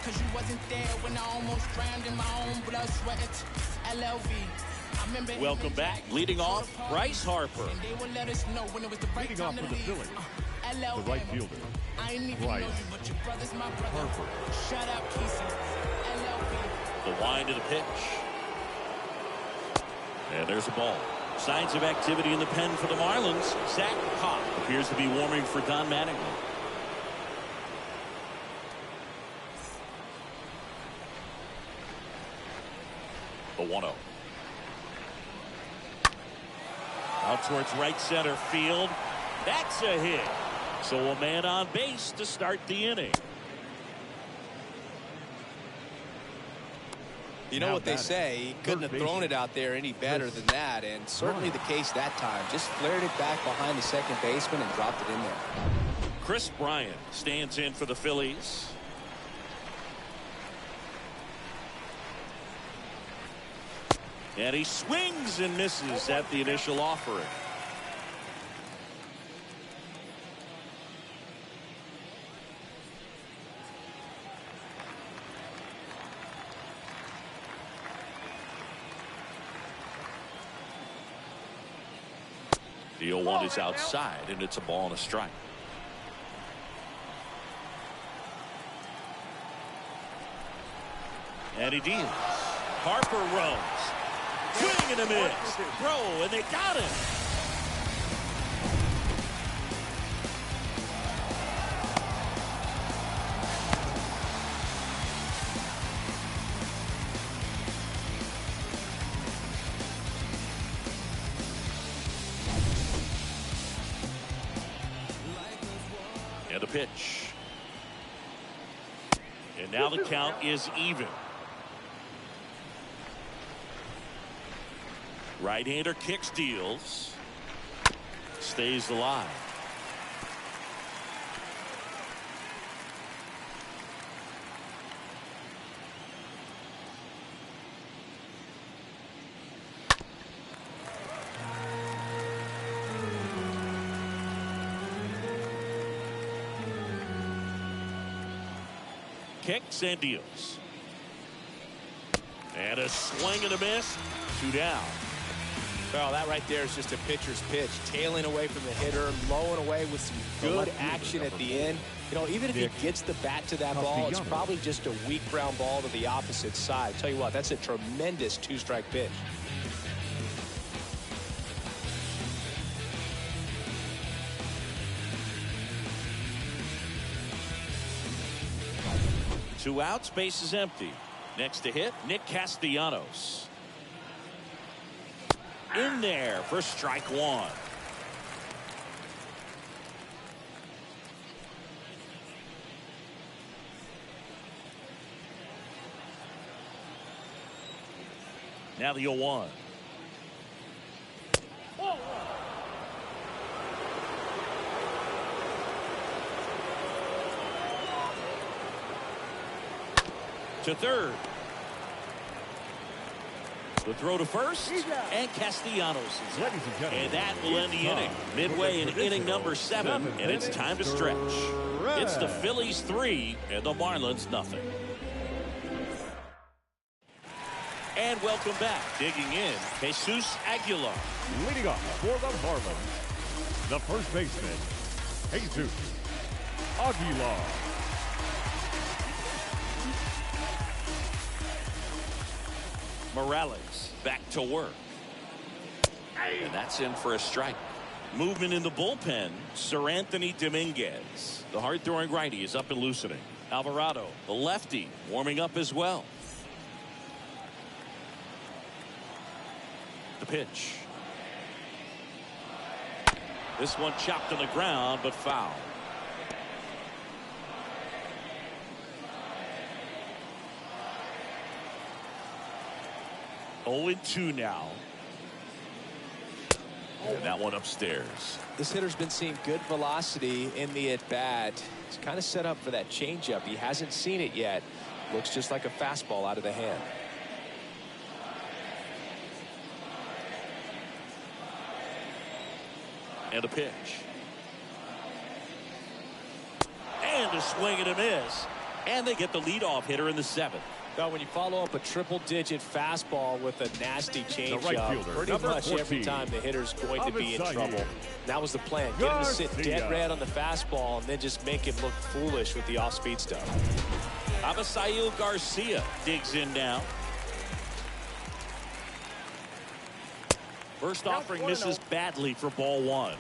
Cause you wasn't there when I almost drowned in my own blood, sweat. LLV. Welcome back. Leading off, Bryce Harper. Leading off for the Phillies, the right fielder, Bryce Harper. Shut up, Keeson. LLV. The wind of the pitch. And there's a ball. Signs of activity in the pen for the Marlins. Zach Pop appears to be warming for Don Mattingly. The 1-0. Out towards right center field. That's a hit. So a man on base to start the inning. You know what they say, he couldn't have thrown it out there any better than that, and certainly the case that time. Just flared it back behind the second baseman and dropped it in there. Chris Bryant stands in for the Phillies. And he swings and misses at the initial offering. The 0-1 is outside, and it's a ball and a strike. And he deals. Harper runs. Swing and a miss. Throw, and they got him. And a pitch. And now the count is even. Right-hander kicks, deals, stays alive. Kicks and deals. And a swing and a miss. 2 down. Well, that right there is just a pitcher's pitch. Tailing away from the hitter, lowing away with some good action at the end. You know, even if he gets the bat to that ball, it's probably just a weak ground ball to the opposite side. Tell you what, that's a tremendous two-strike pitch. Two outs, base is empty. Next to hit, Nick Castellanos. In there for strike one. Now the 0-1. To third. The throw to first, and Castellanos is out. And that will end the inning. Midway in inning number 7, and it's time to stretch. It's the Phillies 3 and the Marlins nothing. And welcome back. Digging in, Jesus Aguilar. Leading off for the Marlins, the first baseman, Jesus Aguilar. Morales back to work. And that's in for a strike. Movement in the bullpen. Sir Anthony Dominguez. The hard-throwing righty is up and loosening. Alvarado, the lefty, warming up as well. The pitch. This one chopped on the ground, but foul. Oh, 0-2 now. And that one upstairs. This hitter's been seeing good velocity in the at-bat. He's kind of set up for that changeup. He hasn't seen it yet. Looks just like a fastball out of the hand. And a pitch. And a swing and a miss. And they get the leadoff hitter in the 7th. Now, when you follow up a triple-digit fastball with a nasty changeup, right pretty much 14, every time the hitter's going to be in trouble. That was the plan. Get him to sit dead red on the fastball and then just make him look foolish with the off-speed stuff. Avisail Garcia digs in now. First offering misses badly for ball 1.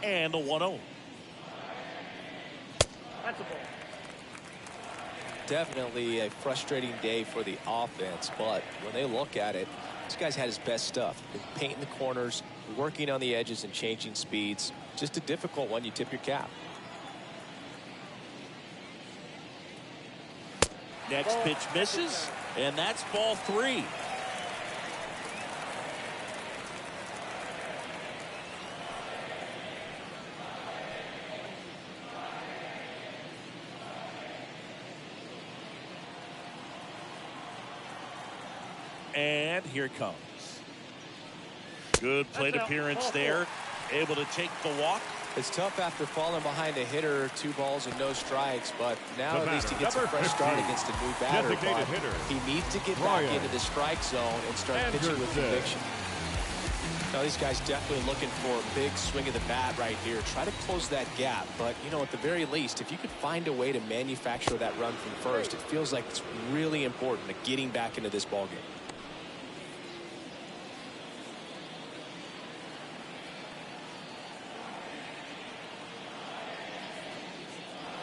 And the 1-0. That's a ball. Definitely a frustrating day for the offense, but when they look at it, this guy's had his best stuff. Been painting the corners, working on the edges and changing speeds. Just a difficult one. You tip your cap. Next pitch misses, and that's ball 3. And here it comes. Good plate appearance there. Able to take the walk. It's tough after falling behind a hitter, 2 balls and no strikes, but now at least he gets a fresh start against a new batter. He needs to get back into the strike zone and start pitching with conviction. Now these guys definitely looking for a big swing of the bat right here. Try to close that gap, but you know, at the very least, if you could find a way to manufacture that run from first, it feels like it's really important to getting back into this ballgame.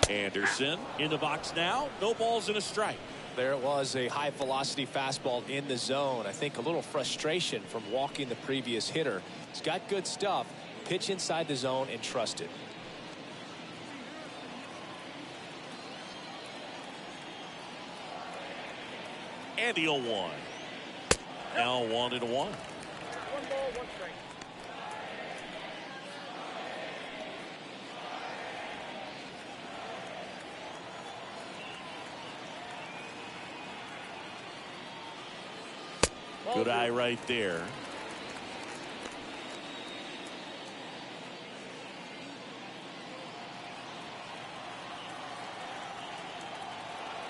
Anderson in the box now. No balls and a strike. There it was, a high velocity fastball in the zone. I think a little frustration from walking the previous hitter. He's got good stuff. Pitch inside the zone and trust it. And the 0-1. Now 1-1. 1 ball, 1 strike. Good eye right there.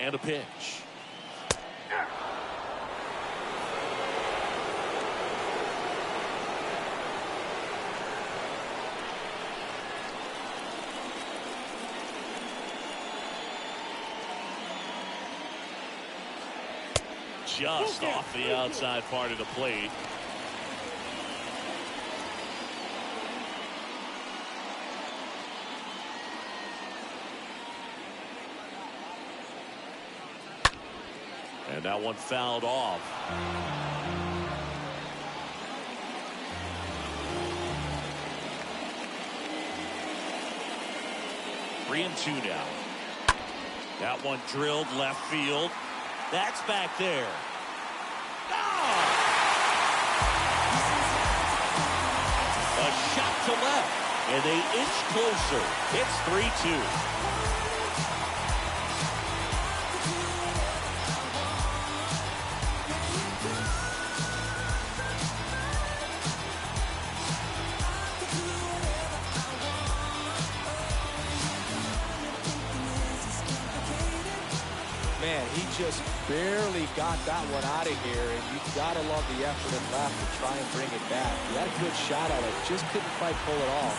And a pitch. just off the outside part of the plate. And that one fouled off. 3-2 now. That one drilled left field. That's back there. Oh! A shot to left, and they inch closer. It's 3-2. Man, he just barely got that one out of here, and you gotta love the effort and left to try and bring it back. He had a good shot at it, just couldn't quite pull it off.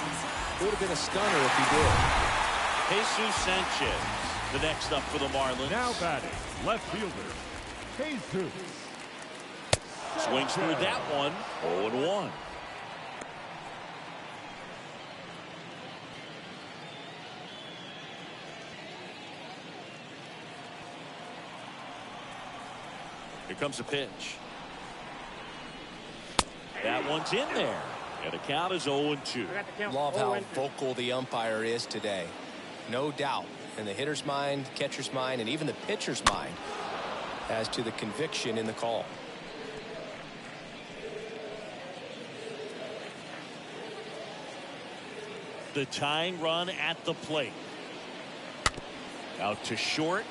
It would have been a stunner if he did. Jesus Sanchez, the next up for the Marlins. Now batting, left fielder, Jesus. Swings through that one, 0-1. Here comes a pitch. That one's in there. And the count is 0-2. Love how vocal the umpire is today. No doubt. In the hitter's mind, catcher's mind, and even the pitcher's mind as to the conviction in the call. The tying run at the plate. Out to short.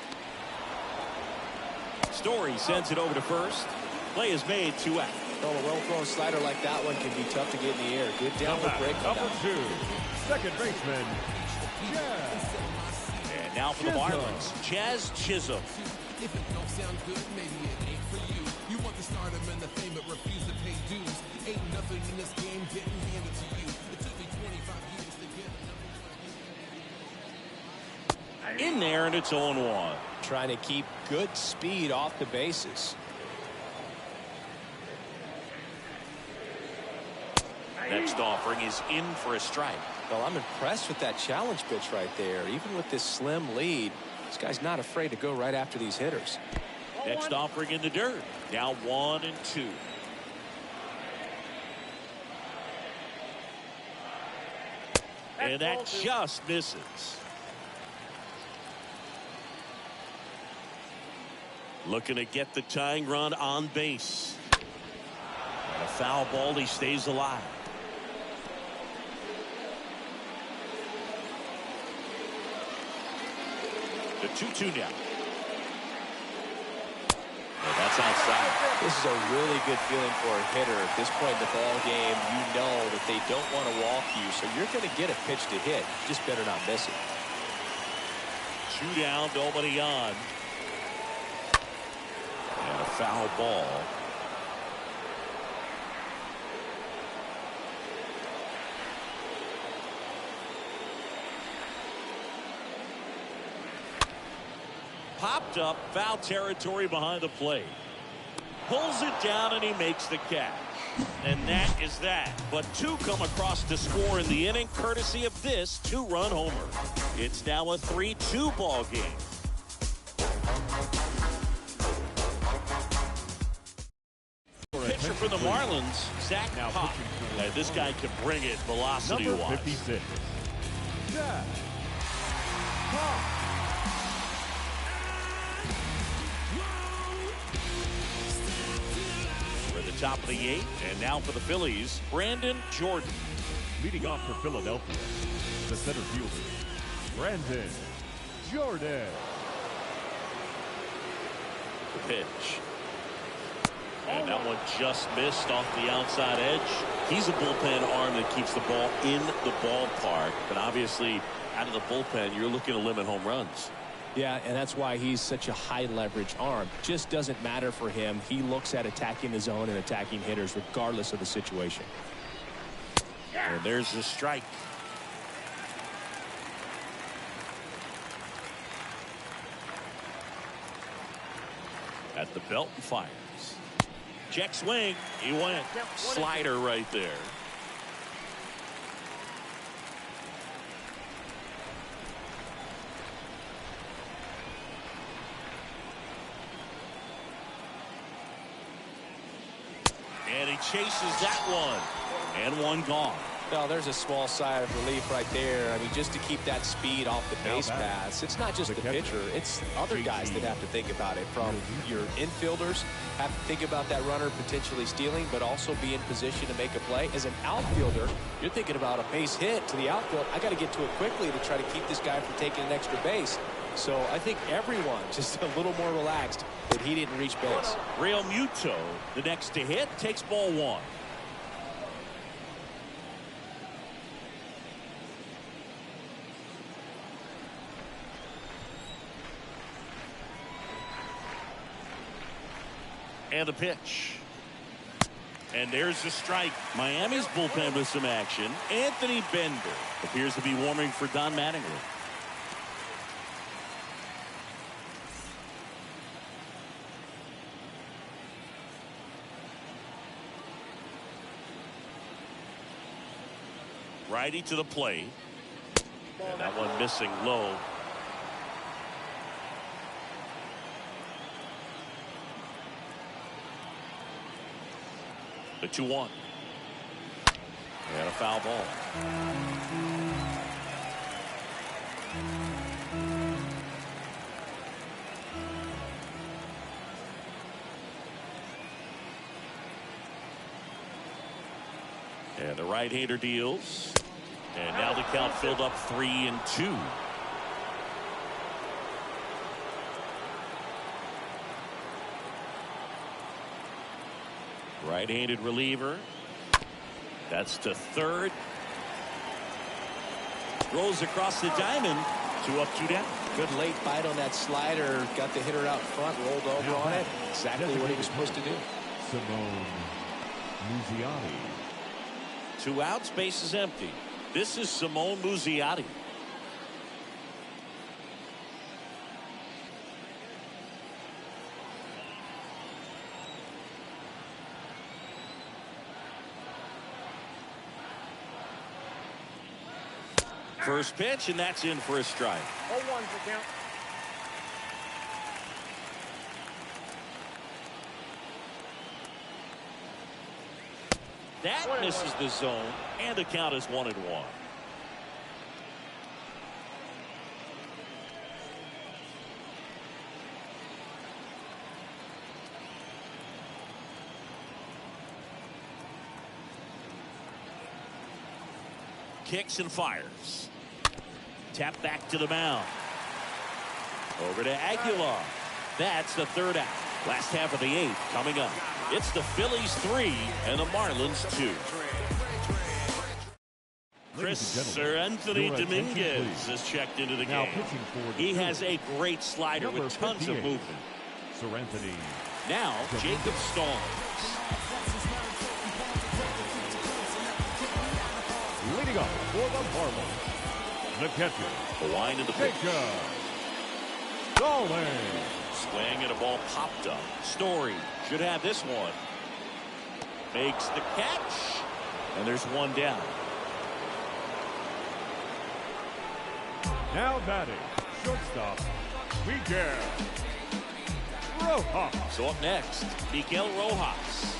Story sends it over to first. Play is made, 2 out. Oh, a well-thrown slider like that one can be tough to get in the air. Good downward break. Number 2, second baseman, Jazz. And now for the Marlins, Jazz Chisholm. If it don't sound good, maybe it ain't for you. You want the stardom and the fame, but refuse to pay dues. Ain't nothing in this game getting handed to you. It took me 25 years to get a number 1. In there, and it's 0-1. Trying to keep good speed off the bases. Next offering is in for a strike. Well, I'm impressed with that challenge pitch right there. Even with this slim lead, this guy's not afraid to go right after these hitters. Next offering in the dirt. Now 1-2. And that just misses. Looking to get the tying run on base. And a foul ball, he stays alive. The 2-2 now. Well, that's outside. This is a really good feeling for a hitter at this point in the ball game. You know that they don't want to walk you, so you're going to get a pitch to hit. Just better not miss it. 2 down, nobody on. And a foul ball. Popped up, foul territory behind the plate. Pulls it down and he makes the catch. And that is that. But 2 come across to score in the inning courtesy of this 2-run homer. It's now a 3-2 ball game. Pitcher for the Marlins, Zach Pop. Now, this guy can bring it velocity-wise. Number 56, Zach Pop. We're at the top of the 8th, and now for the Phillies, Brandon Jordan. Leading off for Philadelphia, the center fielder, Brandon Jordan. The pitch. And that one just missed off the outside edge. He's a bullpen arm that keeps the ball in the ballpark. But obviously, out of the bullpen, you're looking to limit home runs. Yeah, and that's why he's such a high leverage arm. Just doesn't matter for him. He looks at attacking the zone and attacking hitters regardless of the situation. And there's the strike. At the belt and fires. Check swing. He went. Slider right there. And he chases that one. And one gone. Well, there's a small sigh of relief right there. I mean, just to keep that speed off the base paths. It's not just the pitcher. It's other guys that have to think about it. From your infielders have to think about that runner potentially stealing, but also be in position to make a play. As an outfielder, you're thinking about a base hit to the outfield. I got to get to it quickly to try to keep this guy from taking an extra base. So I think everyone just a little more relaxed that he didn't reach base. Real Muto, the next to hit, takes ball one. And the pitch. And there's the strike. Miami's bullpen with some action. Anthony Bender appears to be warming for Don Mattingly. Righty to the plate. And that one missing low. The 2-1. And a foul ball. And the right-hander deals. And now the count filled up 3-2. Right-handed reliever. That's to third. Rolls across the diamond. 2 up, 2 down. Good late bite on that slider. Got the hitter out front, rolled over on it. Exactly what he was supposed to do. Simone Muzziotti. 2 outs, base is empty. This is Simone Muzziotti. First pitch, and that's in for a strike. 0-1 for count. That misses the zone, and the count is 1-1. Kicks and fires. Tap back to the mound. Over to Aguilar. That's the 3rd out. Last half of the 8th coming up. It's the Phillies 3 and the Marlins 2. Sir Anthony Dominguez has checked into the game. He has a great slider with tons of movement. Sir Anthony. Now Jacob Stallings. Leading up for the Marlins, the catcher. The line in the pitch. Stallings. Swing and a ball popped up. Story should have this one. Makes the catch. And there's one down. Now batting, shortstop, Miguel Rojas. So up next, Miguel Rojas.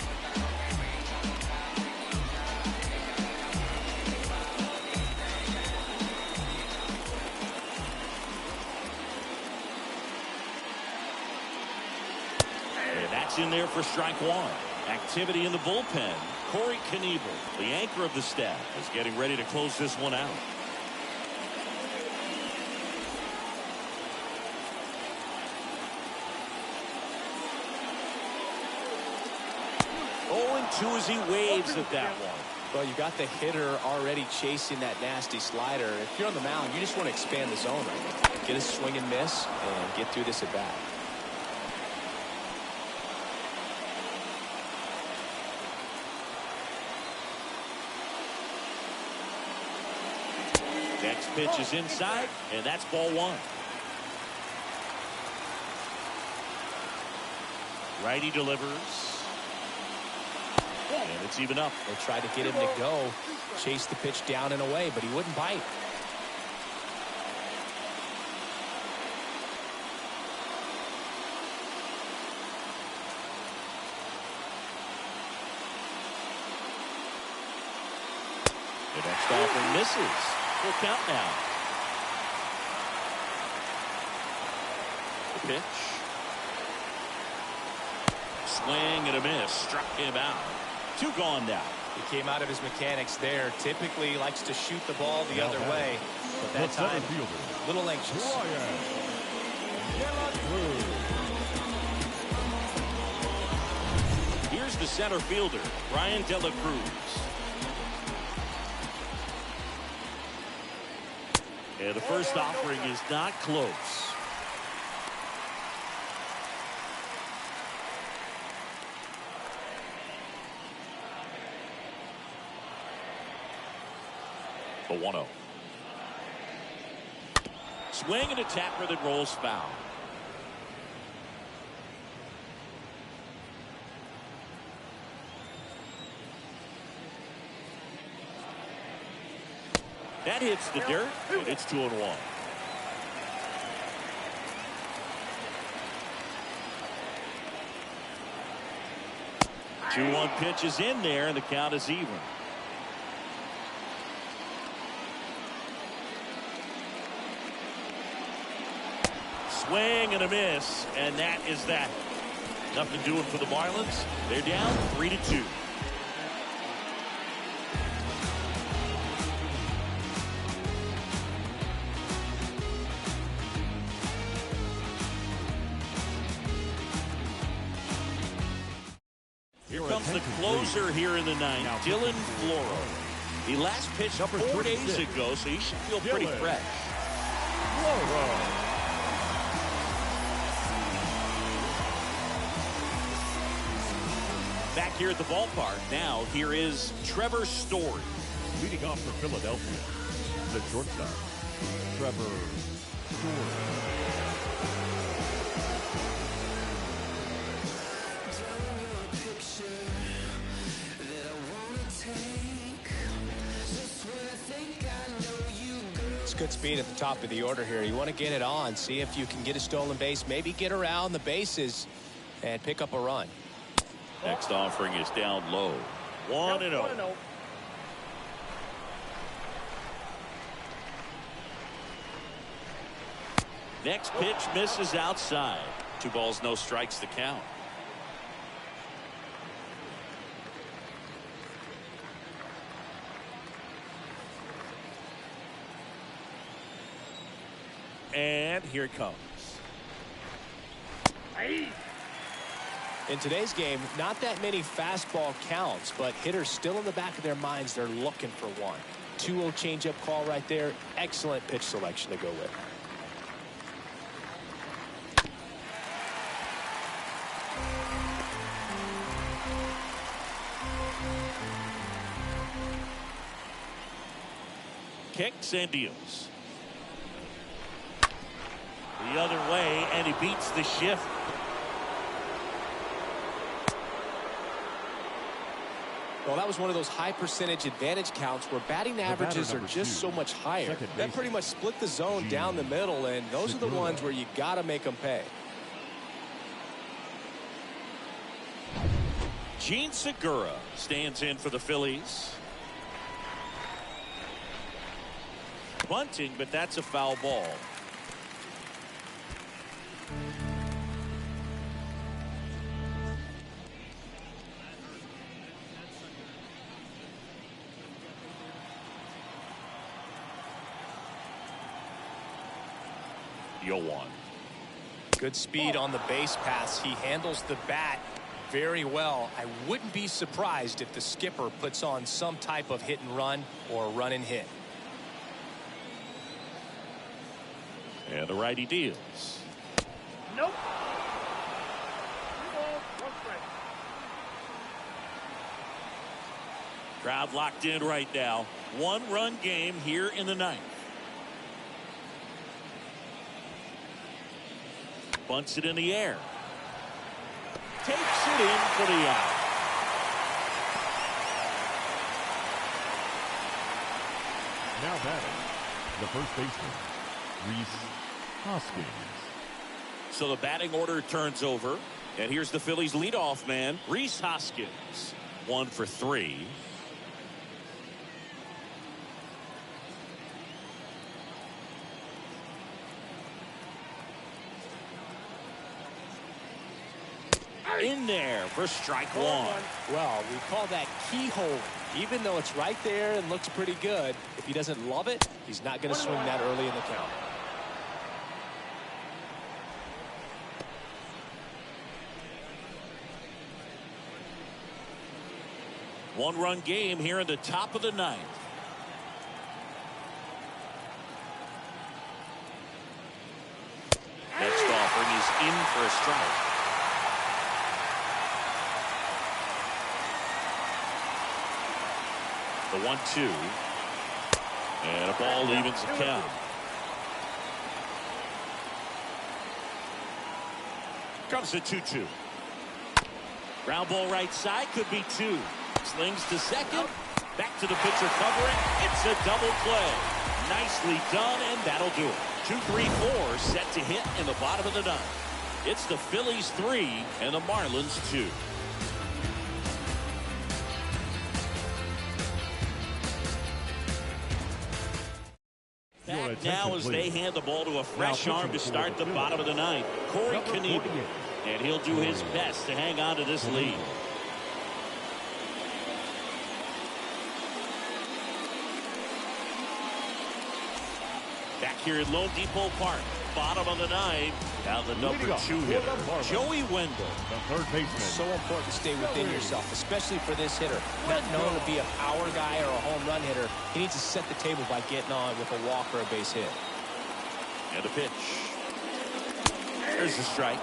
And that's in there for strike 1. Activity in the bullpen. Corey Knievel, the anchor of the staff, is getting ready to close this one out. 0-2 as he waves at that one. Well, you got the hitter already chasing that nasty slider. If you're on the mound, you just want to expand the zone right now. Get a swing and miss and get through this at bat. Next pitch is inside, and that's ball 1. Righty delivers. And it's even up. They tried to get him to go, chase the pitch down and away, but he wouldn't bite. The next offering misses. Full count now. The pitch. Swing and a miss. Struck him out. 2 gone now. He came out of his mechanics there. Typically likes to shoot the ball the other way, but that time a little anxious. Here's the center fielder, Brian De La Cruz. And the first offering is not close. The 1-0. Swing and a tapper that rolls foul. That hits the dirt, and it's 2-1. The 2-1 pitch is in there, and the count is even. Swing and a miss, and that is that. Nothing doing for the Marlins. They're down 3-2. Here comes the closer here in the ninth, Dylan Floro. He last pitched 4 days ago, so he should feel pretty fresh. Back here at the ballpark, now here is Trevor Story. Leading off for Philadelphia, the shortstop, Trevor Story. Good speed at the top of the order here. You want to get it on, see if you can get a stolen base, maybe get around the bases and pick up a run. Next offering is down low. 1-0. Next pitch misses outside. 2 balls, no strikes to count. And here it comes. In today's game, not that many fastball counts, but hitters still in the back of their minds, they're looking for one. 2-0 changeup call right there. Excellent pitch selection to go with. Kicks and deals. The other way, and he beats the shift. Well, that was one of those high percentage advantage counts where batting averages are just so much higher. That pretty much split the zone down the middle, and those are the ones where you got to make them pay. Gene Segura stands in for the Phillies. Bunting, but that's a foul ball. One. Good speed on the base pass. He handles the bat very well. I wouldn't be surprised if the skipper puts on some type of hit and run or run and hit. And the righty deals. Nope. 2 balls, 1 strike. Crowd locked in right now. 1-run game here in the ninth. Bunts it in the air. takes it in for the out. Now batting, the first baseman, Rhys Hoskins. So the batting order turns over. And here's the Phillies leadoff man, Rhys Hoskins. 1 for 3. In there for strike 1. Well, we call that keyhole. Even though it's right there and looks pretty good, if he doesn't love it, he's not going to swing that early in the count. One-run game here in the top of the 9th. Next offering is in for a strike. The 1-2. And a ball evens the count. Comes the 2-2. Ground ball right side, could be 2. Slings to second. Back to the pitcher covering. It's a double play. Nicely done, and that'll do it. 2-3-4 set to hit in the bottom of the 9th. It's the Phillies 3 and the Marlins 2. Back now as they hand the ball to a fresh arm to start the bottom of the 9th. Corey Knebel. And he'll do his best to hang on to this lead. Back here at Lone Depot Park, bottom of the 9th. Now the number 2 hitter, Joey Wendell. The third baseman. So important to stay within yourself, especially for this hitter. Not known to be a power guy or a home run hitter. He needs to set the table by getting on with a walk or a base hit. And a pitch. There's the strike.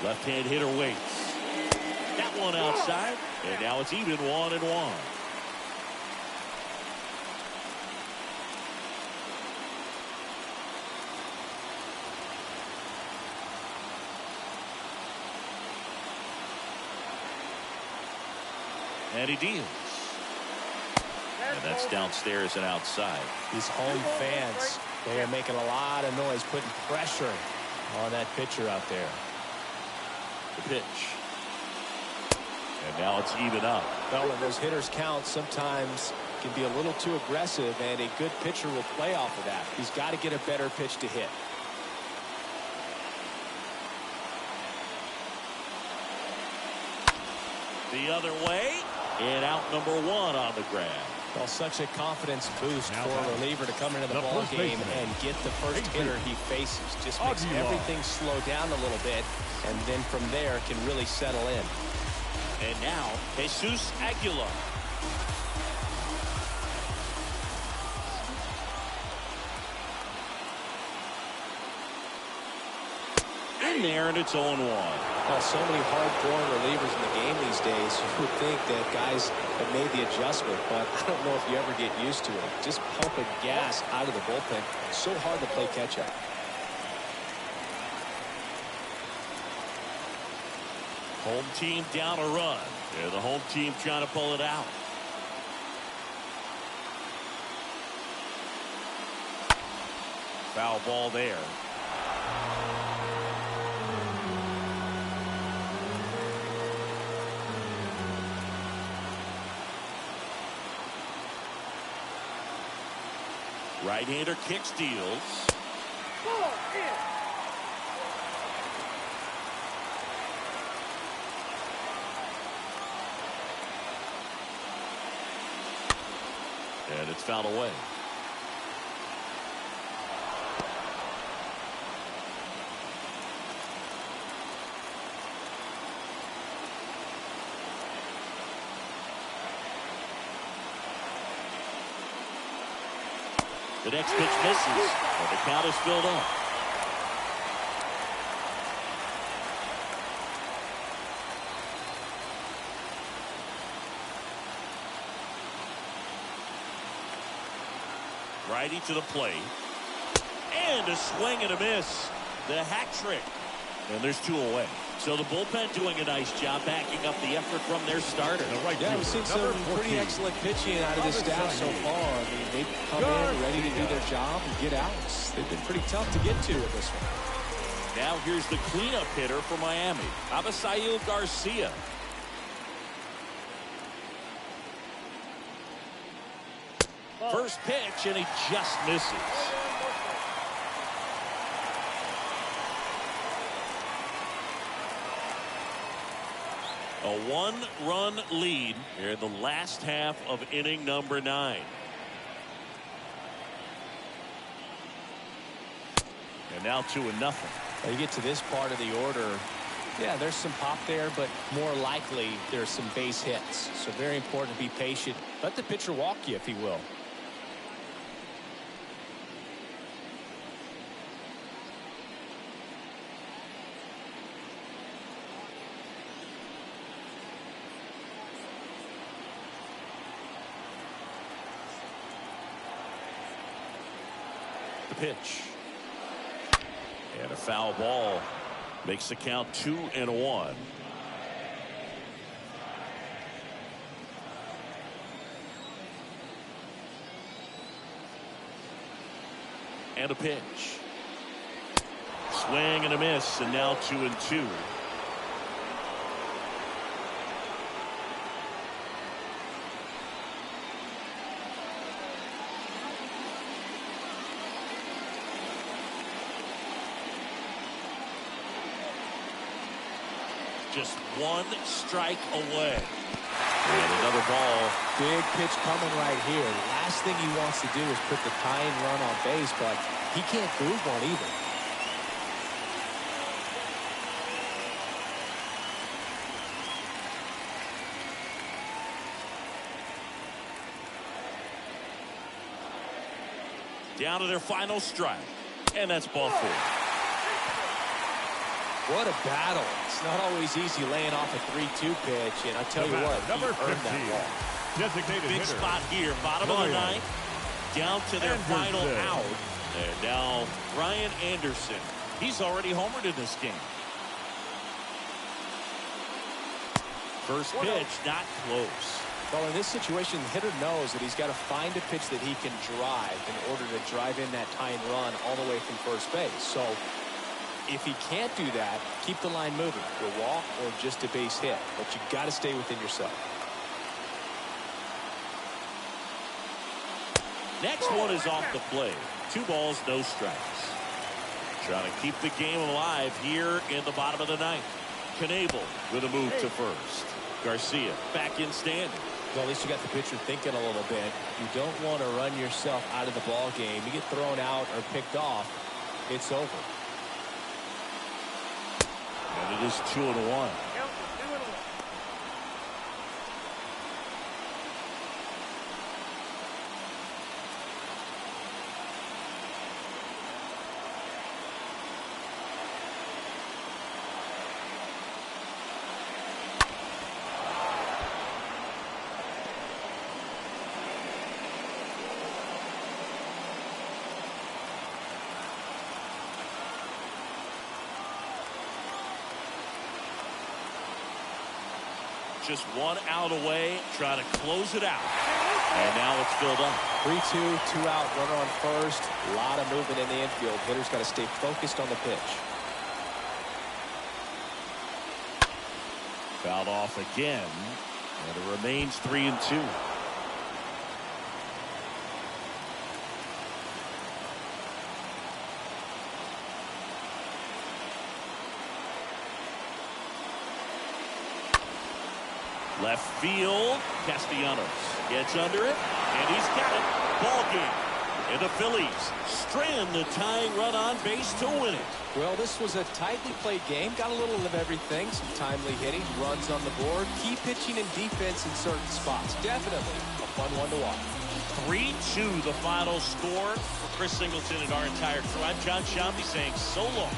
Left-hand hitter waits. That one outside, and now it's even 1-1. And he deals. And that's downstairs and outside. These home fans, they are making a lot of noise, putting pressure on that pitcher out there. The pitch. And now it's even up. Well, when those hitters count, sometimes can be a little too aggressive, and a good pitcher will play off of that. He's got to get a better pitch to hit. The other way, and out number 1 on the grab. Well, such a confidence boost for a reliever to come into the ball game and get the first hitter he faces. Just makes everything slow down a little bit, and then from there can really settle in. And now, Jesus Aguilar. In there, and it's 0-1. Well, so many hard-throwing relievers in the game these days. You would think that guys have made the adjustment, but I don't know if you ever get used to it. Just pumping gas out of the bullpen. So hard to play catch-up. Home team down a run. Yeah, the home team trying to pull it out. Foul ball there. Right-hander kick steals. And it's fouled away. The next pitch misses, and the count is filled up. Righty to the plate. And a swing and a miss. The hat trick. And there's 2 away. So the bullpen doing a nice job backing up the effort from their starter. Yeah, we've seen some pretty excellent pitching out of this staff so far. I mean, they've come in ready to do their job and get outs. They've been pretty tough to get to with this one. Now here's the cleanup hitter for Miami, Avisail Garcia. First pitch, and he just misses. A 1-run lead here in the last half of inning number 9. And now 2-0. Well, you get to this part of the order. Yeah, there's some pop there, but more likely there's some base hits. So very important to be patient. Let the pitcher walk you, if he will. The pitch. And a foul ball makes the count 2-1. And a pitch. Swing and a miss, and now 2-2. Just 1 strike away. And another ball. Big pitch coming right here. Last thing he wants to do is put the tying run on base, but he can't prove one either. Down to their final strike. And that's ball 4. What a battle. It's not always easy laying off a 3-2 pitch, and I tell you what, he earned that ball. Designated Big hitter. spot here, bottom of the 9th, down to their final out. And now Brian Anderson. He's already homered in this game. First pitch, not close. Well, in this situation, the hitter knows that he's got to find a pitch that he can drive in order to drive in that tying run all the way from first base. So if he can't do that, keep the line moving. A walk or just a base hit. But you got to stay within yourself. Next one is off the plate. 2 balls, no strikes. Trying to keep the game alive here in the bottom of the 9th. Knebel with a move to first. Garcia back in standing. Well, at least you got the pitcher thinking a little bit. You don't want to run yourself out of the ball game. You get thrown out or picked off, it's over. And it is 2-1. Just 1 out away, trying to close it out. And now it's filled up. 3-2, 2 out, runner on first. A lot of movement in the infield. Hitter's got to stay focused on the pitch. Fouled off again. And it remains 3-2. Left field, Castellanos gets under it, and he's got it. Ball game. And the Phillies strand the tying run on base to win it. Well, this was a tightly played game. Got a little of everything. Some timely hitting, runs on the board, key pitching and defense in certain spots. Definitely a fun one to watch. 3-2 the final score for Chris Singleton and our entire crew. I'm John Shambi saying so long.